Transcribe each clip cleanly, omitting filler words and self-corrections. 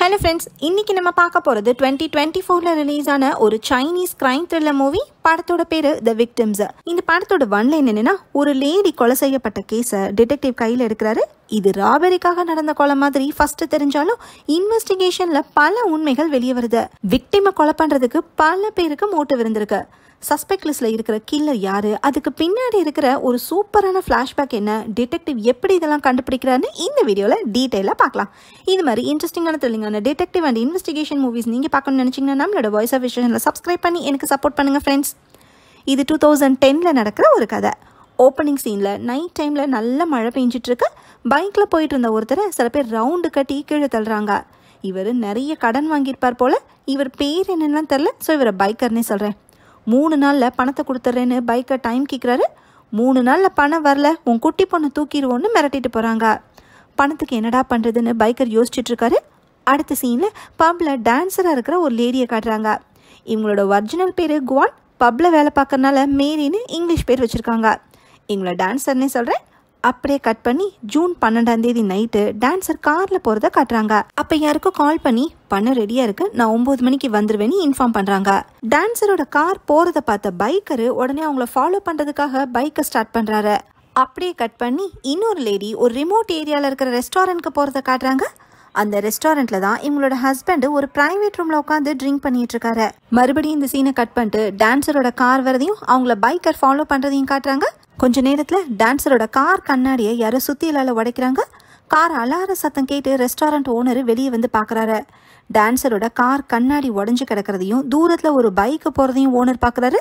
Hello friends, இன்னைக்கு நம்ம பார்க்க போறது 2024ல ரிலீஸ் ஆன ஒரு சைனீஸ் கிரைம் த்ரில்லர் மூவி. படத்தோட பேரு The Victims. இந்த படத்தோட ஒன்லைன் என்னன்னா, ஒரு லேடி கொலை செய்யப்பட்ட கேஸ டிடெக்டிவ் கையில எடுக்கிறாரு. இது ராபரிக்காக நடந்த கொலை மாதிரி ஃபர்ஸ்ட் தெரிஞ்சாலும் இன்வெஸ்டிகேஷன்ல பல உண்மைகள் வெளியே வருது. விக்டிமை கொலை பண்றதுக்கு பல பேருக்கு மோட்டிவ் இருந்திருக்கு. சஸ்பெக்ட் லிஸ்ட்ல இருக்கிற கில்லர் யாரு, அதுக்கு பின்னாடி இருக்கிற ஒரு சூப்பரான ஃபிளாஷ்பேக் என்ன, டிடெக்டிவ் எப்படி இதெல்லாம் கண்டுபிடிக்கிறான்னு இந்த வீடியோல டீடைலா பார்க்கலாம். இது மாதிரி இன்ட்ரெஸ்டிங்கான த்ரில்லிங்கான டிடெக்டிவ் அண்ட் இன்வெஸ்டிகேஷன் மூவிஸ் நீங்க பார்க்கணும்னு நினைச்சீங்கன்னா நம்மளோட வாய்ஸ் ஆஃப் விஷயங்களை சப்ஸ்கிரைப் பண்ணி எனக்கு சப்போர்ட் பண்ணுங்க ஃப்ரெண்ட்ஸ். இது 2010ல நடக்கிற ஒரு கதை. ஓப்பனிங் சீன்ல நைட் டைம்ல நல்ல மழை பெஞ்சிட்டு இருக்கு. பைக்ல போயிட்டு இருந்த ஒருத்தரை சில பேர் ரவுண்டு கட்டி கீழே தள்ளுறாங்க. இவர் நிறைய கடன் வாங்கியிருப்பார் போல. இவர் பேர் என்னன்னு தெரியல, ஸோ இவரை பைக்கர்னே சொல்றேன். 3 நாளில் பணத்தை கொடுத்துட்றேன்னு பைக்கை டைம் கேட்குறாரு. 3 நாளில் பணம் வரல, உன் குட்டி பொண்ணை தூக்கிடுவோன்னு மிரட்டிட்டு போகிறாங்க. பணத்துக்கு என்னடா பண்ணுறதுன்னு பைக்கர் யோசிச்சுட்டு இருக்காரு. அடுத்த சீனில் பப்பில் டான்ஸராக இருக்கிற ஒரு லேடியை காட்டுறாங்க. இவங்களோட ஒரிஜினல் பேர் குவான். பப்பில் வேலை பார்க்கறனால மேரின்னு இங்கிலீஷ் பேர் வச்சுருக்காங்க. இவங்களோட டான்ஸர்னே சொல்கிறேன். அப்படியே கட் பண்ணி ஜூன் 12 நைட்டு டான்ஸர் காரில் போகிறத காட்டுறாங்க. அப்போ யாருக்கும் கால் பண்ணி பண்ண ரெடியாக இருக்கு, நான் 9 மணிக்கு வந்துடுவேன்னு இன்ஃபார்ம் பண்ணுறாங்க. டான்ஸரோட கார் போகிறத பார்த்த பைக்கரு உடனே அவங்கள ஃபாலோ பண்ணுறதுக்காக பைக்கை ஸ்டார்ட் பண்ணுறாரு. அப்படியே கட் பண்ணி இன்னொரு லேடி ஒரு ரிமோட் ஏரியாவில் இருக்கிற ரெஸ்டாரண்ட்க்கு போகிறத காட்டுறாங்க. அந்த ரெஸ்டாரண்ட்ல தான் இவங்களோட ஹஸ்பண்ட் ஒரு பிரைவேட் ரூம்ல உட்காந்து ட்ரிங்க் பண்ணிட்டு இருக்காரு. மறுபடியும் இந்த சீனை கட் பண்ணிட்டு டான்ஸரோட கார் வரதையும் அவங்கள பைக்கர் ஃபாலோ பண்றதையும் காட்டுறாங்க. கொஞ்ச நேரத்துல டான்ஸரோட கார் கண்ணாடியை யாரோ சுத்தியலால உடைக்கிறாங்க. கார் அலார சத்தம் கேட்டு ரெஸ்டாரண்ட் ஓனர் வெளியே வந்து பாக்குறாரு. டான்ஸரோட கார் கண்ணாடி உடஞ்சு கிடக்கிறதையும் தூரத்துல ஒரு பைக்கு போறதையும் ஓனர் பாக்குறாரு.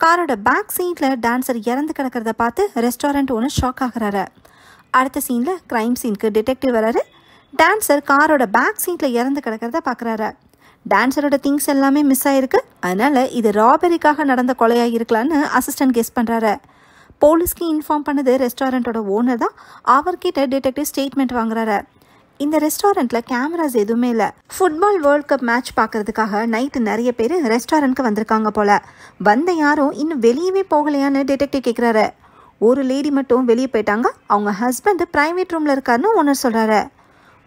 காரோட பேக் சீட்ல டான்ஸர் இறந்து கிடக்கிறத பார்த்து ரெஸ்டாரண்ட் ஓனர் ஷாக் ஆகுறாரு. அடுத்த சீன்ல கிரைம் சீனுக்கு டிடெக்டிவ் வராரு. டான்ஸர் காரோட பேக் சீட்ல இறந்து கிடக்கிறத பாக்குறாரு. டான்ஸரோட திங்ஸ் எல்லாமே மிஸ் ஆயிருக்கு. அதனால இது ராபரிக்காக நடந்த கொலையா இருக்கலான்னு அசிஸ்டன்ட் கெஸ் பண்றாரு. போலீஸ்க்கு இன்ஃபார்ம் பண்ணது ரெஸ்டாரண்டோட ஓனர் தான். அவர்கிட்ட டிடெக்டிவ் ஸ்டேட்மெண்ட் வாங்குறாரு. இந்த ரெஸ்டாரண்ட்ல கேமராஸ் எதுவுமே இல்லை. ஃபுட்பால் வேர்ல்ட் கப் மேட்ச் பார்க்கறதுக்காக நைட்டு நிறைய பேர் ரெஸ்டாரண்ட்க்கு வந்திருக்காங்க போல. வந்த யாரும் இன்னும் வெளியவே போகலையான்னு டிடெக்டிவ் கேட்குறாரு. ஒரு லேடி மட்டும் வெளியே போயிட்டாங்க. அவங்க ஹஸ்பண்ட் பிரைவேட் ரூம்ல இருக்காருன்னு ஓனர் சொல்றாரு.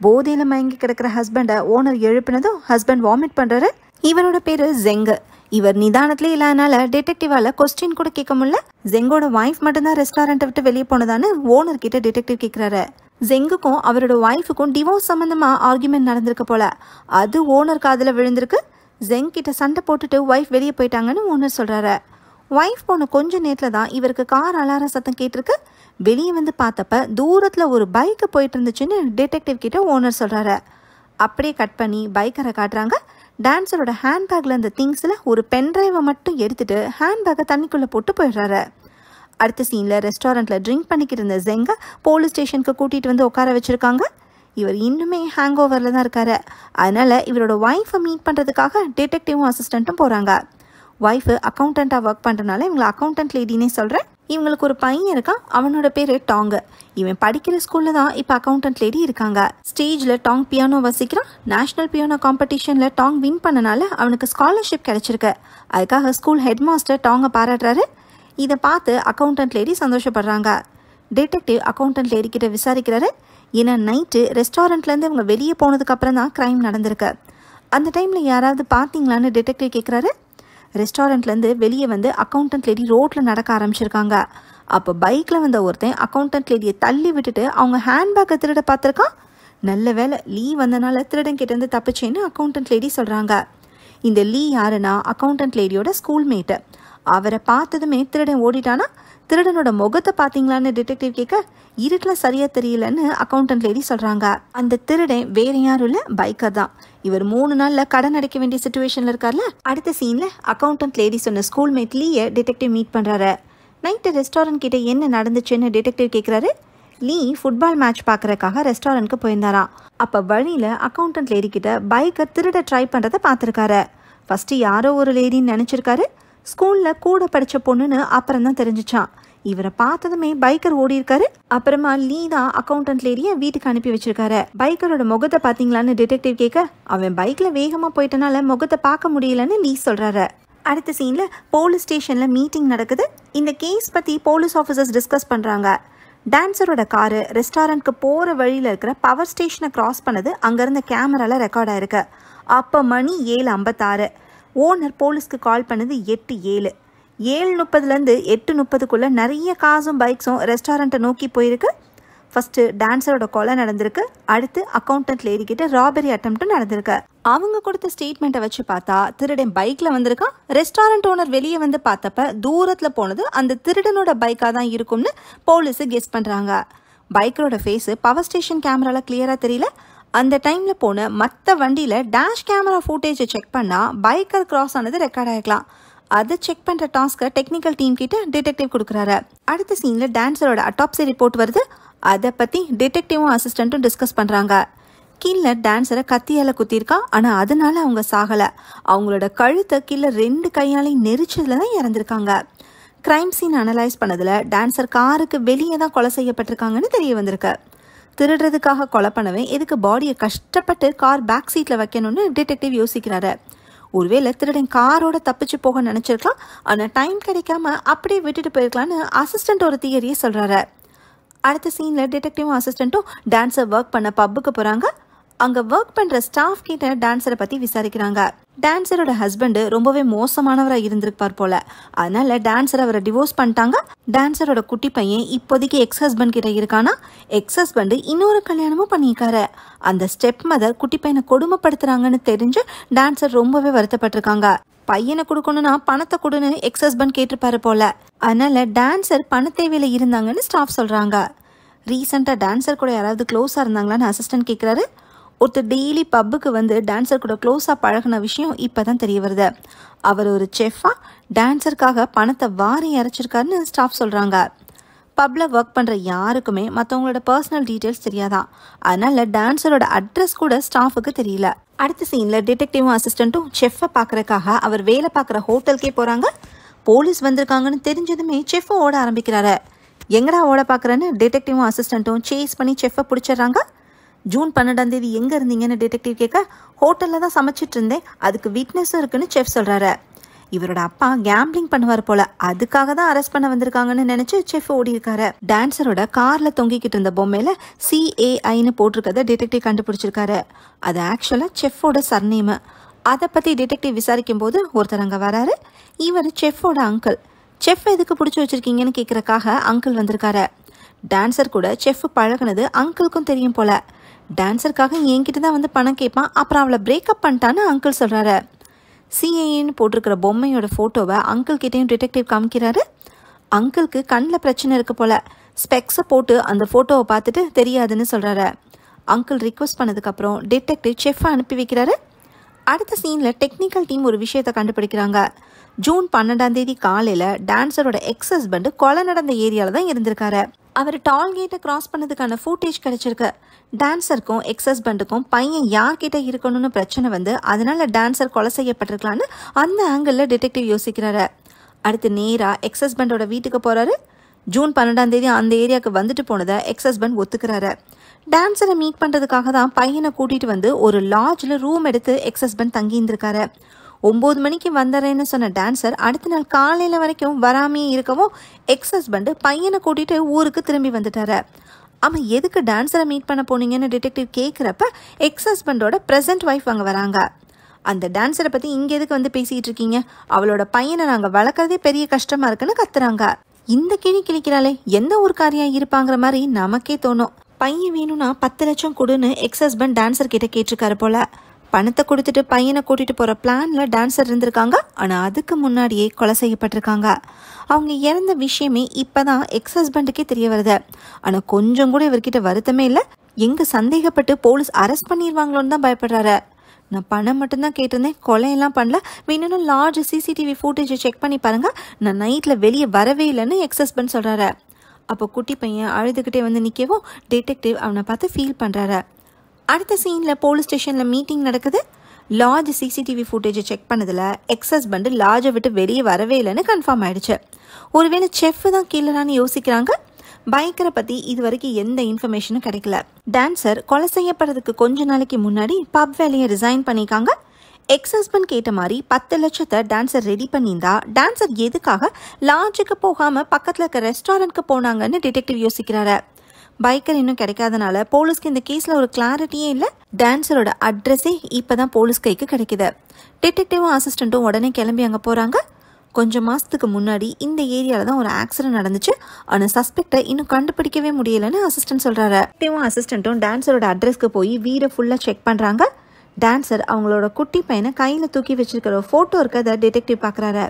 போதையில மயங்கி கிடக்கிற ஹஸ்பண்டை ஓனர் எழுப்பினதும் ஹஸ்பண்ட் வாமிட் பண்றாரு. இவரோட பேரு ஜெங்கு. இவர் நிதானத்திலே இல்லாதனால டிடெக்டிவால கொஸ்டின் கூட கேட்க முடியல. ஜெங்கோட வைஃப் மட்டும்தான் ரெஸ்டாரண்ட்டை விட்டு வெளியே போனதான்னு ஓனர் கிட்ட டிடெக்டிவ் கேட்கிறாரு. ஜெங்குக்கும் அவரோட ஒய்ஃபுக்கும் டிவோர்ஸ் சம்பந்தமா ஆர்குமெண்ட் நடந்திருக்கு போல. அது ஓனர் காதுல விழுந்திருக்கு. ஜெங் கிட்ட சண்டை போட்டுட்டு ஒய்ஃப் வெளியே போயிட்டாங்கன்னு ஓனர் சொல்றாரு. ஒய்ஃப் போன கொஞ்ச நேரத்துல தான் இவருக்கு கார் அலார சத்தம் கேட்டிருக்கு. வெளியே வந்து பார்த்தப்ப தூரத்துல ஒரு பைக்கு போயிட்டு இருந்துச்சுன்னு டிடெக்டிவ் கிட்ட ஓனர் சொல்றாரு. அப்படியே கட் பண்ணி பைக்கரை காட்டுறாங்க. டான்ஸரோட ஹேண்ட்பேக்ல இருந்த திங்ஸ்ல ஒரு பென்ட்ரைவை மட்டும் எடுத்துட்டு ஹேண்ட்பேக்கை தண்ணிக்குள்ள போட்டு போயிடுறாரு. அடுத்த சீன்ல ரெஸ்டாரண்ட்ல ட்ரிங்க் பண்ணிக்கிட்டு இருந்த ஜெங்க போலீஸ் ஸ்டேஷனுக்கு கூட்டிட்டு வந்து உட்கார வச்சிருக்காங்க. இவர் இன்னுமே ஹேங் ஓவர்ல தான் இருக்காரு. அதனால இவரோட ஒய்ஃபை மீட் பண்றதுக்காக டிடெக்டிவும் அசிஸ்டண்ட்டும் போறாங்க. ஒய்ஃபு அக்கௌண்டண்ட்டாக ஒர்க் பண்ணுறதுனால இவங்களை அக்கௌண்டன்ட் லேடினே சொல்கிறேன். இவங்களுக்கு ஒரு பையன் இருக்கான். அவனோட பேர் டாங்கு. இவன் படிக்கிற ஸ்கூலில் தான் இப்போ அக்கௌண்டன்ட் லேடி இருக்காங்க. ஸ்டேஜில் டாங் பியானோ வசிக்கிறான். நேஷனல் பியானோ காம்படிஷனில் டாங் வின் பண்ணனால அவனுக்கு ஸ்காலர்ஷிப் கிடைச்சிருக்கு. அதுக்காக ஸ்கூல் ஹெட் மாஸ்டர் டாங்கை பாராட்டுறாரு. இதை பார்த்து அக்கௌண்டன்ட் லேடி சந்தோஷப்படுறாங்க. டிடெக்டிவ் அக்கௌண்டன்ட் லேடி கிட்ட விசாரிக்கிறாரு. ஏன்னா நைட்டு ரெஸ்டாரண்ட்லேருந்து இவங்க வெளியே போனதுக்கு அப்புறம் தான் கிரைம் நடந்திருக்கு. அந்த டைமில் யாராவது பார்த்தீங்களான்னு டிடெக்டிவ் கேட்குறாரு. ரெஸ்டாரண்ட்லேருந்து வெளியே வந்து அக்கௌண்டன்ட் லேடி ரோட்டில் நடக்க ஆரம்பிச்சிருக்காங்க. அப்போ பைக்கில் வந்த ஒருத்தன் அக்கௌண்டன்ட் லேடியை தள்ளி விட்டுட்டு அவங்க ஹேண்ட்பேக்கை திருட பார்த்துருக்கான். நல்ல வேலை லீவ் வந்தனால திருடன் கிட்டேருந்து தப்பிச்சேன்னு அக்கௌண்டன்ட் லேடி சொல்கிறாங்க. இந்த லீ யாருன்னா அக்கௌண்டன்ட் லேடியோட ஸ்கூல்மேட்டு. அவரை பார்த்ததுமே திருடன் ஓடிட்டானா. திருடனோட முகத்தை பார்த்தீங்களான்னு டிடெக்டிவ் கேட்க இருட்டில் சரியா தெரியலன்னு அக்கௌண்டன்ட் லேடி சொல்றாங்க. அந்த திருடன் வேற யாரும் இல்லை, பைக்கர் தான். இவர் 3 நாள்ல கடன் அடைக்க வேண்டிய சிச்சுவேஷன்ல இருக்கார்ல. அடுத்த சீன்ல அக்கௌண்டன்ட் லேடி சொன்ன ஸ்கூல்மேட் லீயை டிடெக்டிவ் மீட் பண்றாரு. நைட்டு ரெஸ்டாரண்ட் கிட்ட என்ன நடந்துச்சுன்னு டிடெக்டிவ் கேட்கிறாரு. லீ ஃபுட்பால் மேட்ச் பார்க்கறதுக்காக ரெஸ்டாரண்ட்க்கு போயிருந்தாராம். அப்ப வழியில அக்கௌண்டன்ட் லேடி கிட்ட பைக்கர் திருட ட்ரை பண்றதை பார்த்துருக்காரு. ஃபர்ஸ்ட் யாரோ ஒரு லேடின்னு நினைச்சிருக்காரு. ஸ்கூல்ல கூட படிச்ச பொண்ணுன்னு அப்புறம் தான் தெரிஞ்சிச்சான். இவரை பார்த்ததுமே பைக்கர் ஓடி இருக்காரு. அப்புறமா லீ தான் அக்கௌண்டன்ட் லேடியை வீட்டுக்கு அனுப்பி வச்சிருக்காரு. பைக்கரோட முகத்தை பாத்தீங்களான்னு டிடெக்டிவ் கேட்க அவன் பைக்ல வேகமா போயிட்டனால முகத்தை பார்க்க முடியலன்னு லீ சொல்றாரு. அடுத்த சீன்ல போலீஸ் ஸ்டேஷன்ல மீட்டிங் நடக்குது. இந்த கேஸ் பத்தி போலீஸ் ஆஃபீஸர்ஸ் டிஸ்கஸ் பண்றாங்க. டான்ஸரோட காரு ரெஸ்டாரண்ட்க்கு போகிற வழியில் இருக்கிற பவர் ஸ்டேஷனை கிராஸ் பண்ணது அங்கேருந்த கேமராவில் ரெக்கார்ட் ஆயிருக்கு. அப்போ மணி 7:56. ஓனர் போலீஸ்க்கு கால் பண்ணது 8:07. 7:30லேருந்து 8:30க்குள்ளே நிறைய காசும் பைக்ஸும் ரெஸ்டாரண்ட்டை நோக்கி போயிருக்கு. ஃபஸ்ட்டு டான்ஸரோட கொலை நடந்திருக்கு. அடுத்து அக்கௌண்டன்ட் லேடிக்கிட்ட ராபரி அட்டம்ப்ட்டும் நடந்திருக்கு. அவங்க கொடுத்த ஸ்டேட்மெண்ட்டை வச்சு பார்த்தா திருடன் பைக்கில் வந்திருக்கான். ரெஸ்டாரண்ட் ஓனர் வெளியே வந்து பார்த்தப்ப தூரத்தில் போனது அந்த திருடனோட பைக்காக தான் இருக்கும்னு போலீஸு கெஸ் பண்ணுறாங்க. பைக்கரோட ஃபேஸு பவர் ஸ்டேஷன் கேமராவில் கிளியராக தெரியல. அந்த டைமில் போன மற்ற வண்டியில் டேஷ் கேமரா ஃபுட்டேஜை செக் பண்ணால் பைக்கர் கிராஸ் ஆனது ரெக்கார்ட் ஆகிக்கலாம். அதை செக் பண்ணுற டாஸ்க்கை டெக்னிக்கல் டீம் கிட்ட டிடெக்டிவ் கொடுக்குறாரு. அடுத்த சீனில் டான்ஸரோட அட்டாப்சி ரிப்போர்ட் வருது. அதை பற்றி டிடெக்டிவும் அசிஸ்டண்ட்டும் டிஸ்கஸ் பண்ணுறாங்க. கில்லர் டான்ஸரை கத்தியால் குத்திருக்கா. ஆனால் அதனால அவங்க சாகலை. அவங்களோட கழுத்தை கில்லர் 2 கையாலையும் நெரிச்சதில் தான் இறந்துருக்காங்க. கிரைம் சீன் அனலைஸ் பண்ணதில் டான்ஸர் காருக்கு வெளியே தான் கொலை செய்யப்பட்டிருக்காங்கன்னு தெரிய வந்திருக்கு. திருடுறதுக்காக கொலை பண்ணவே எதுக்கு பாடியை கஷ்டப்பட்டு கார் பேக் சீட்டில் வைக்கணும்னு டிடெக்டிவ் யோசிக்கிறாரு. ஒருவேளை திருடன் காரோட தப்பிச்சு போக நினச்சிருக்கலாம். ஆனால் டைம் கிடைக்காம அப்படியே விட்டுட்டு போயிருக்கலான்னு அசிஸ்டண்ட் ஒரு தியரியை சொல்கிறாரு. அடுத்த சீனில் டிடெக்டிவும் அசிஸ்டண்ட்டும் டான்ஸர் ஒர்க் பண்ண பப்புக்கு போகிறாங்க. அங்கே ஒர்க் பண்ணுற ஸ்டாஃப் கிட்ட டான்ஸரை பற்றி விசாரிக்கிறாங்க. டான்ஸரோட ஹஸ்பண்டு ரொம்பவே மோசமானவராக இருந்திருப்பார் போல. அதனால டான்ஸர் அவரை டிவோர்ஸ் பண்ணிட்டாங்க. டான்ஸரோட குட்டி பையன் இப்போதைக்கு எக்ஸ் ஹஸ்பண்ட் கிட்ட இருக்கானா. எக்ஸ் ஹஸ்பண்டு இன்னொரு கல்யாணமும் பண்ணியிருக்காரு. அந்த ஸ்டெப் மதர் குட்டி பையனை கொடுமைப்படுத்துறாங்கன்னு தெரிஞ்சு டான்ஸர் ரொம்பவே வருத்தப்பட்டிருக்காங்க. பையனை கொடுக்கணும்னா பணத்தை கொடுன்னு எக்ஸ் ஹஸ்பண்ட் கேட்டிருப்பாரு போல. அதனால டான்ஸர் பண தேவையில இருந்தாங்கன்னு ஸ்டாஃப் சொல்றாங்க. ரீசெண்டாக டான்ஸர் கூட யாராவது க்ளோஸாக இருந்தாங்களான்னு அசிஸ்டன்ட் கேட்குறாரு. ஒருத்தர் டெய்லி பப்புக்கு வந்து டான்ஸர் கூட க்ளோஸாக பழகின விஷயம் இப்போ தான் தெரிய வருது. அவர் ஒரு செஃப்பாக டான்ஸருக்காக பணத்தை வாரி இறைச்சிருக்காருன்னு ஸ்டாஃப் சொல்கிறாங்க. பப்பில் ஒர்க் பண்ணுற யாருக்குமே மற்றவங்களோட பர்சனல் டீட்டெயில்ஸ் தெரியாதான். அதனால டான்ஸரோட அட்ரஸ் கூட ஸ்டாஃபுக்கு தெரியல. அடுத்த சீனில் டிடெக்டிவும் அசிஸ்டண்ட்டும் செஃப்பை பார்க்குறக்காக அவர் வேலை பார்க்குற ஹோட்டலுக்கே போகிறாங்க. போலீஸ் வந்திருக்காங்கன்னு தெரிஞ்சதுமே செஃப்பை ஓட ஆரம்பிக்கிறாரு. எங்கடா ஓட பார்க்குறேன்னு டிடெக்டிவும் அசிஸ்டண்ட்டும் சேஸ் பண்ணி செஃப்பை பிடிச்சிடுறாங்க. ஜூன் 12 எங்கே இருந்தீங்கன்னு டிடெக்டிவ் கேட்க, ஹோட்டலில் தான் சமைச்சிட்டு இருந்தேன், அதுக்கு வீக்னஸும் இருக்குன்னு செஃப் சொல்கிறாரு. இவரோட அப்பா கேம்பிளிங் பண்ணுவார் போல, அதுக்காக தான் அரெஸ்ட் பண்ண வந்திருக்காங்கன்னு நினைச்சு செஃப் ஓடி இருக்காரு. டான்ஸரோட கார்ல தொங்கிக்கிட்டு இருந்த பொம்மையில CAIன்னு போட்டிருக்கத டிடெக்டிவ் கண்டுபிடிச்சிருக்காரு. அது ஆக்சுவலா செஃப்போட சர்நேம். அதை பத்தி டிடெக்டிவ் விசாரிக்கும் போது ஒருத்தர் அங்க வராரு. இவர் செஃப்போட அங்கிள். செஃப் எதுக்கு பிடிச்சி வச்சிருக்கீங்கன்னு கேட்கறக்காக அங்கிள் வந்திருக்காரு. டான்ஸர் கூட செஃப் பழகுனது அங்கிளுக்கும் தெரியும் போல. டான்ஸருக்காக என்கிட்ட தான் வந்து பணம் கேட்பான், அப்புறம் அவளை பிரேக்கப் பண்ணிட்டான்னு அங்கிள் சொல்றாரு. CAIன்னு போட்டிருக்கிற பொம்மையோட ஃபோட்டோவை அங்கிள் கிட்டையும் டிடெக்டிவ் காமிக்கிறாரு. அங்கிளுக்கு கண்ணில் பிரச்சனை இருக்கு போல. ஸ்பெக்ஸை போட்டு அந்த ஃபோட்டோவை பார்த்துட்டு தெரியாதுன்னு சொல்கிறாரு. அங்கிள் ரிக்வஸ்ட் பண்ணதுக்கப்புறம் டிடெக்டிவ் செஃப்பை அனுப்பி வைக்கிறாரு. அடுத்த சீனில் டெக்னிக்கல் டீம் ஒரு விஷயத்தை கண்டுபிடிக்கிறாங்க. ஜூன் 12 காலையில் டான்ஸரோட எக்ஸ் ஹஸ்பண்ட் கொலை நடந்த ஏரியாவில் தான் இருந்திருக்காரு. அவர் டால்கேட்டை கிராஸ் பண்ணதுக்கான ஃபுட்டேஜ் கிடைச்சிருக்கு. டான்ஸருக்கும் எக்ஸ் ஹஸ்பண்டுக்கும் பையன் யார்கிட்ட இருக்கணும்னு பிரச்சனை வந்து அதனால டான்ஸர் கொலை செய்யப்பட்டிருக்கலான்னு அந்த ஆங்கிளில் டிடெக்டிவ் யோசிக்கிறாரு. அடுத்து நேராக எக்ஸ் ஹஸ்பண்டோட வீட்டுக்கு போகிறாரு. ஜூன் 12 அந்த ஏரியாவுக்கு வந்துட்டு போனதை எக்ஸ் ஹஸ்பண்ட் ஒத்துக்கிறாரு. டான்ஸரை மீட் பண்ணுறதுக்காக தான் பையனை கூட்டிகிட்டு வந்து ஒரு லாட்ஜில் ரூம் எடுத்து எக்ஸ் ஹஸ்பண்ட் தங்கியிருந்திருக்காரு. 9 மணிக்கு வந்துடுறேன்னு சொன்ன டான்ஸர் அடுத்த நாள் காலையில் வரைக்கும் வராமையே இருக்கவும் எக்ஸ் ஹஸ்பண்ட் பையனை கூட்டிகிட்டு ஊருக்கு திரும்பி வந்துட்டாரு. அவன் எதுக்கு டான்ஸரை மீட் பண்ண போனீங்கன்னு டிடெக்டிவ் கேட்குறப்ப எக்ஸ் ஹஸ்பண்டோட ப்ரெசன்ட் ஒய்ஃப் அங்கே வராங்க. அந்த டான்ஸரை பற்றி இங்கே எதுக்கு வந்து பேசிகிட்டு இருக்கீங்க, அவளோட பையனை நாங்கள் வளர்க்குறதே பெரிய கஷ்டமாக இருக்குன்னு கத்துறாங்க. இந்த கிளி கிளிக்கிறாளே எந்த ஊருக்காரியாக இருப்பாங்கிற மாதிரி நமக்கே தோணும். பையன் வேணும்னா 10 லட்சம் கொடுன்னு எக்ஸ் ஹஸ்பண்ட் டான்ஸர் கிட்ட கேட்டிருக்காரு போல. பணத்தை கொடுத்துட்டு பையனை கூட்டிகிட்டு போகிற பிளானில் டான்ஸர் இருந்திருக்காங்க. ஆனால் அதுக்கு முன்னாடியே கொலை செய்யப்பட்டிருக்காங்க. அவங்க இறந்த விஷயமே இப்போ தான் எக்ஸ் ஹஸ்பண்டுக்கே தெரிய வருது. ஆனால் கொஞ்சம் கூட இவர்கிட்ட வருத்தமே இல்லை. எங்கே சந்தேகப்பட்டு போலீஸ் அரெஸ்ட் பண்ணிடுவாங்களோன்னு தான் பயப்படுறாரு. நான் பணம் மட்டும்தான் கேட்டிருந்தேன், கொலையெல்லாம் பண்ணல, வேணும்னா லார்ஜ் CCTV ஃபுட்டேஜை செக் பண்ணி பாருங்க, நான் நைட்டில் வெளியே வரவே இல்லைன்னு எக்ஸ் ஹஸ்பண்ட் சொல்கிறாரு. அப்போ குட்டி பையன் அழுதுகிட்டே வந்து நிற்கவும் டிடெக்டிவ் அவனை பார்த்து ஃபீல் பண்ணுறாரு. அடுத்த சீனில் போலீஸ் ஸ்டேஷனில் மீட்டிங் நடக்குது. லார்ஜ் CCTV ஃபுட்டேஜை செக் பண்ணதில் எக்ஸ் ஹஸ்பண்ட் லார்ஜை விட்டு வெளியே வரவே இல்லைன்னு கன்ஃபார்ம் ஆயிடுச்சு. ஒருவேளை செஃப் தான் கில்லரான்னு யோசிக்கிறாங்க. பைக்கரை பற்றி இது வரைக்கும் எந்த இன்ஃபர்மேஷனும் கிடைக்கல. டான்ஸர் கொலை செய்யப்படுறதுக்கு கொஞ்ச நாளைக்கு முன்னாடி பப் வேலையை ரிசைன் பண்ணியிருக்காங்க. எக்ஸ் ஹஸ்பண்ட் கேட்ட மாதிரி 10 லட்சத்தை டான்சர் ரெடி பண்ணியிருந்தா டான்சர் எதுக்காக லாட்ஜுக்கு போகாமல் பக்கத்தில் இருக்க ரெஸ்டாரண்ட்க்கு போனாங்கன்னு டிடெக்டிவ் யோசிக்கிறாரு. பைக்கர் இன்னும் கிடைக்காதனால போலீஸ்க்கு இந்த கேஸில் ஒரு கிளாரிட்டியே இல்லை. டான்சரோட அட்ரஸே இப்போ தான் போலீஸ் கைக்கு கிடைக்குது. டிடெக்டிவும் அசிஸ்டண்ட்டும் உடனே கிளம்பி அங்கே போகிறாங்க. கொஞ்சம் மாதத்துக்கு முன்னாடி இந்த ஏரியாவில் தான் ஒரு ஆக்சிடென்ட் நடந்துச்சு. ஆனால் சஸ்பெக்டை இன்னும் கண்டுபிடிக்கவே முடியலன்னு அசிஸ்டன்ட் சொல்கிறாரு. டிடெக்டிவும் அசிஸ்டண்ட்டும் டான்சரோட அட்ரஸ்க்கு போய் வீடை ஃபுல்லாக செக் பண்ணுறாங்க. டான்சர் அவங்களோட குட்டி பையனை கையில் தூக்கி வச்சிருக்கிற ஃபோட்டோ இருக்கிறத டிடெக்டிவ் பார்க்குறாரு.